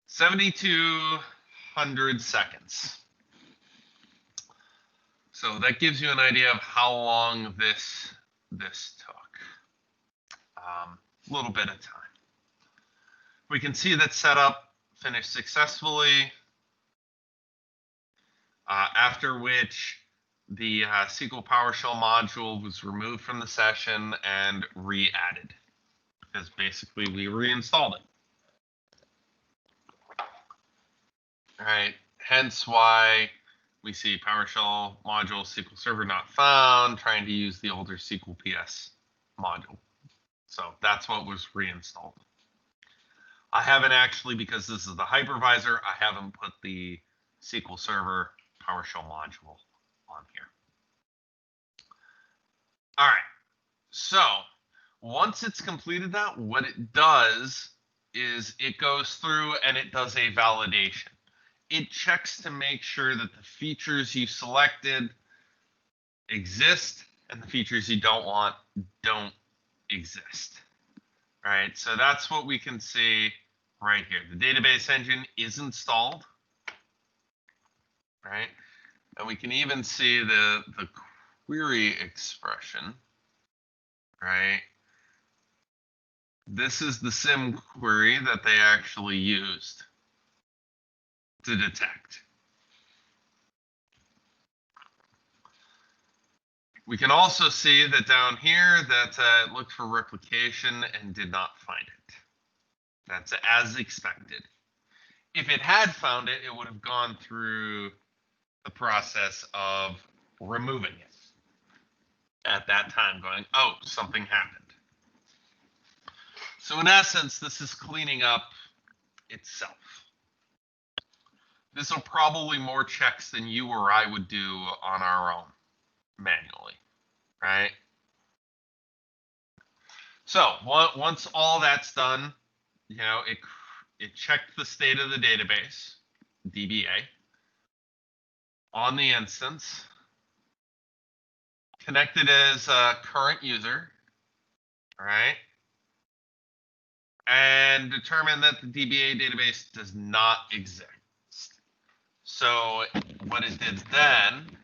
7,200 seconds. So that gives you an idea of how long this took. A little bit of time. We can see that setup finished successfully, after which the SQL Powershell module was removed from the session and re-added, because basically we reinstalled it. All right, hence why we see PowerShell module SQL Server not found, trying to use the older SQL PS module. So that's what was reinstalled. I haven't actually, because this is the hypervisor, I haven't put the SQL Server PowerShell module on here. All right, so once it's completed that, what it does is it goes through and it does a validation. It checks to make sure that the features you selected exist and the features you don't want don't exist. All right, so that's what we can see right here. The database engine is installed, right? And we can even see the query expression, right? This is the SIM query that they actually used to detect. We can also see that down here that it looked for replication and did not find it. That's as expected. If it had found it, it would have gone through the process of removing it at that time, going, oh, something happened. So in essence, this is cleaning up itself. This will probably more checks than you or I would do on our own manually, right? So once all that's done, you know, it checked the state of the database, DBA, on the instance, connected as a current user, right? And determined that the DBA database does not exist. So what it did then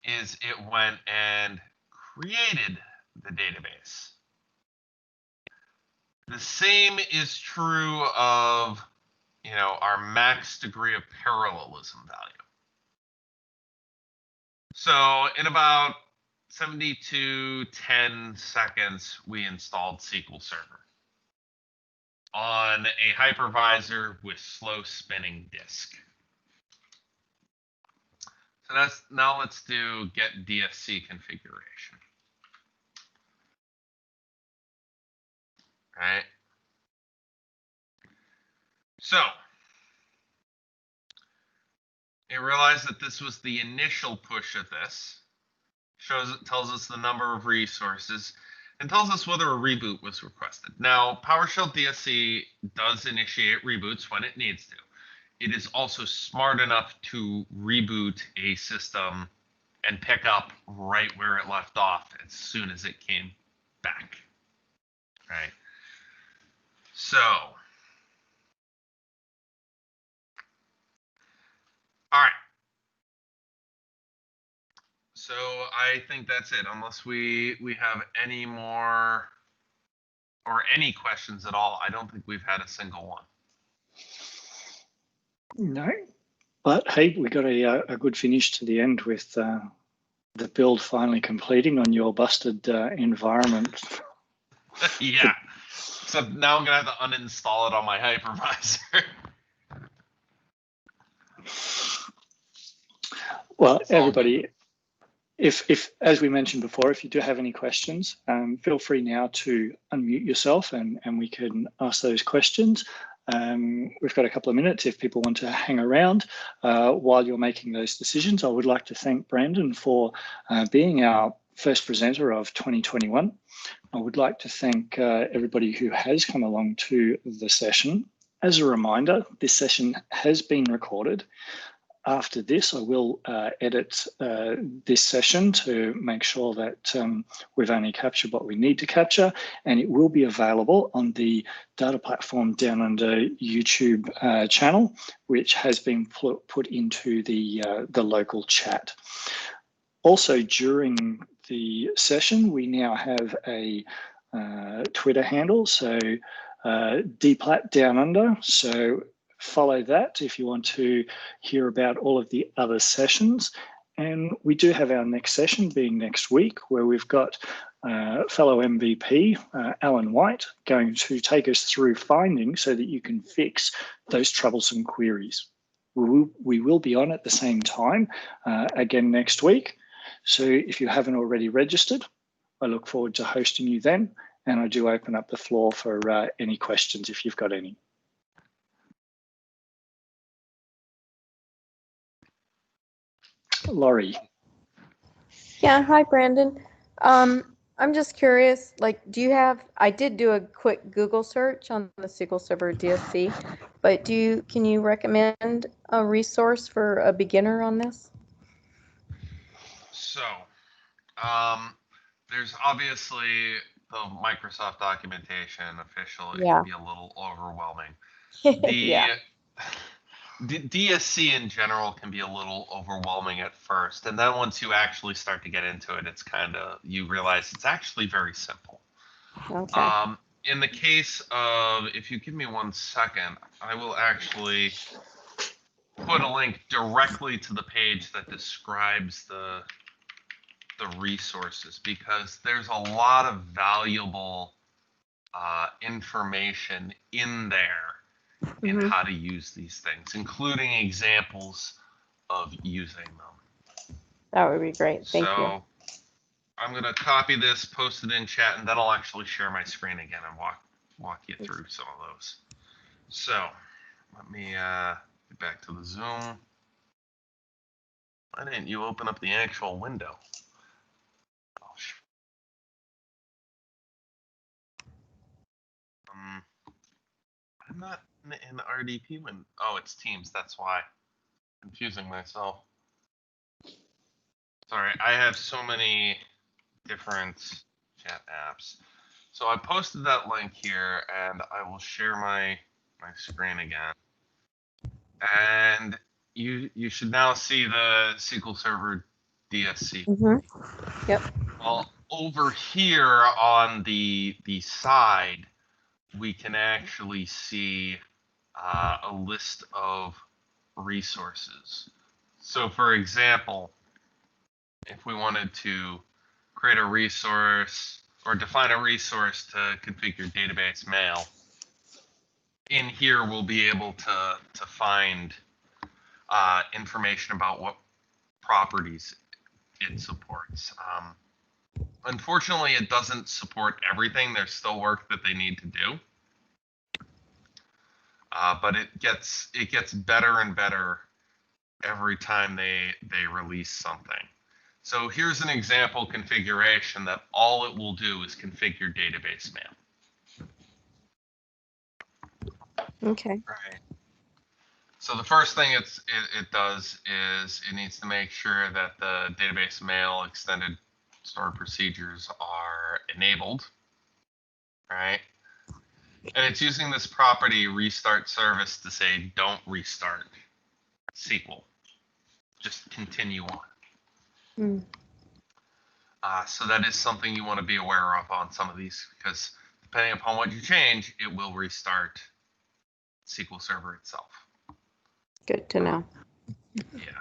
is it went and created the database. The same is true of, you know, our max degree of parallelism value. So in about 70 to 10 seconds, we installed SQL Server on a hypervisor with slow spinning disk. So now let's do get DSC configuration. Right. So it realized that this was the initial push of this. Tells us the number of resources and tells us whether a reboot was requested. Now, PowerShell DSC does initiate reboots when it needs to. It is also smart enough to reboot a system and pick up right where it left off as soon as it came back. Right. So, all right. So I think that's it, unless we have any more or any questions at all. I don't think we've had a single one. No, but hey, we got a good finish to the end with the build finally completing on your busted environment. Yeah. So now I'm gonna have to uninstall it on my hypervisor. Well, everybody, if as we mentioned before, if you do have any questions, feel free now to unmute yourself and we can ask those questions. We've got a couple of minutes if people want to hang around while you're making those decisions. I would like to thank Brandon for being our first presenter of 2021. I would like to thank everybody who has come along to the session. As a reminder, this session has been recorded. After this, I will edit this session to make sure that we've only captured what we need to capture, and it will be available on the Data Platform Downunder YouTube channel, which has been put into the local chat. Also, during the session, we now have a Twitter handle, so dplat Downunder. So follow that if you want to hear about all of the other sessions. And we do have our next session being next week, where we've got fellow MVP, Alan White, going to take us through findings so that you can fix those troublesome queries. We will be on at the same time again next week. So if you haven't already registered, I look forward to hosting you then. And I do open up the floor for any questions if you've got any. Laurie. Yeah, hi, Brandon. I'm just curious, like, I did do a quick Google search on the SQL Server DSC, but can you recommend a resource for a beginner on this? So, there's obviously the Microsoft documentation official. It can be a little overwhelming. Yeah. DSC in general can be a little overwhelming at first, and then once you actually start to get into it, it's you realize it's actually very simple. Okay. In the case of, if you give me 1 second, I will actually put a link directly to the page that describes the the resources, because there's a lot of valuable information in there in Mhm. how to use these things, including examples of using them. That would be great. Thank you. So I'm going to copy this, post it in chat, and then I'll actually share my screen again and walk you through some of those. So let me get back to the Zoom. Why didn't you open up the actual window? Oh, I'm not in the RDP window. Oh, it's Teams. That's why. Confusing myself. Sorry, I have so many different chat apps. So I posted that link here, and I will share my screen again. And you should now see the SQL Server DSC. Mm-hmm. Yep. Well, over here on the side, we can actually see a list of resources. So for example, if we wanted to create a resource or define a resource to configure database mail, in here we'll be able to find information about what properties it supports. Unfortunately, it doesn't support everything. There's still work that they need to do. But it gets better and better every time they release something. So here's an example configuration that all it will do is configure database mail. Okay. Right. So the first thing it does is it needs to make sure that the database mail extended stored procedures are enabled. Right. And it's using this property restart service to say don't restart SQL. Just continue on. Mm. So that is something you want to be aware of on some of these, because depending upon what you change, it will restart SQL Server itself. Good to know. Yeah.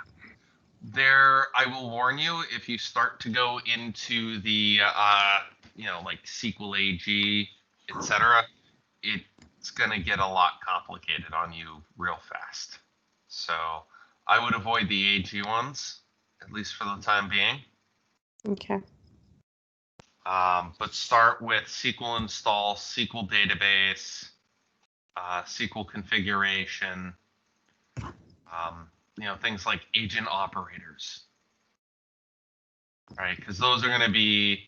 There, I will warn you, if you start to go into the, like SQL AG, etc., it's going to get a lot complicated on you real fast. So I would avoid the AG ones, at least for the time being. Okay. But start with SQL install, SQL database, SQL configuration, things like agent operators, right? Because those are going to be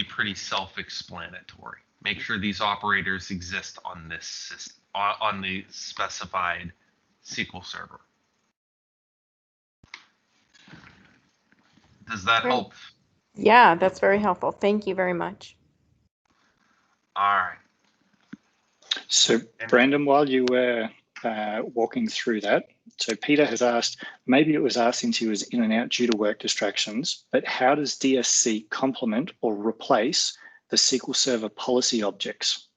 pretty self-explanatory. Make sure these operators exist on this system, on the specified SQL server. Does that help? Yeah, that's very helpful. Thank you very much. All right. So, Brandon, while you were walking through that, so Peter has asked, maybe it was asked since he was in and out due to work distractions, but how does DSC complement or replace the SQL Server policy objects?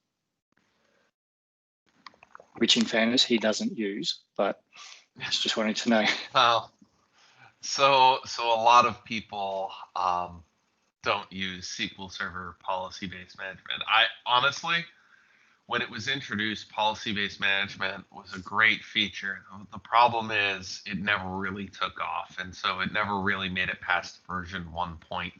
Which in fairness, he doesn't use, but just wanted to know. Well, so a lot of people don't use SQL Server policy-based management. I honestly, when it was introduced, policy-based management was a great feature. The problem is it never really took off, and so it never really made it past version 1.2.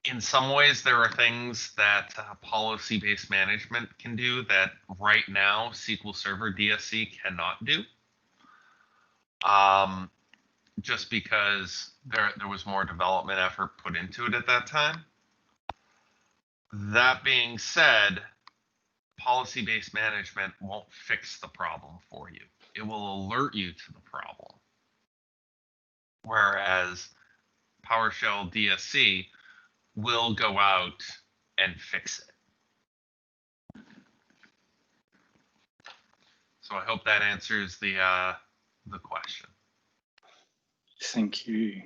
In some ways, there are things that policy-based management can do that right now SQL Server DSC cannot do. Just because there was more development effort put into it at that time. That being said, policy-based management won't fix the problem for you. It will alert you to the problem. Whereas PowerShell DSC will go out and fix it. So I hope that answers the question. Thank you.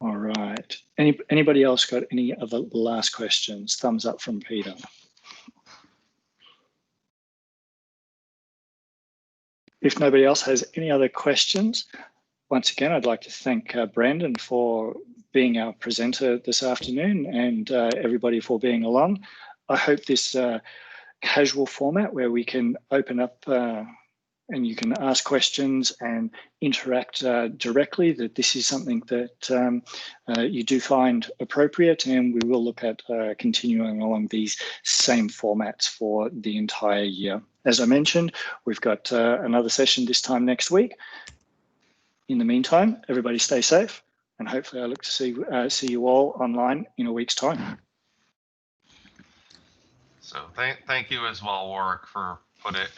All right. Anybody else got any other last questions? Thumbs up from Peter. if nobody else has any other questions, once again, I'd like to thank Brandon for being our presenter this afternoon and everybody for being along. I hope this casual format where we can open up and you can ask questions and interact directly, that this is something that you do find appropriate, and we will look at continuing along these same formats for the entire year. As I mentioned, we've got another session this time next week. In the meantime, everybody stay safe, and hopefully I look to see you all online in a week's time. So thank you as well, Warwick,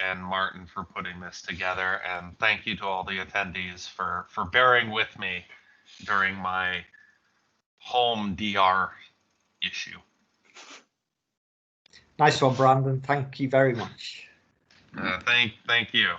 and Martin for putting this together, and thank you to all the attendees for bearing with me during my home DR issue. Nice one, Brandon. Thank you very much. Thank you.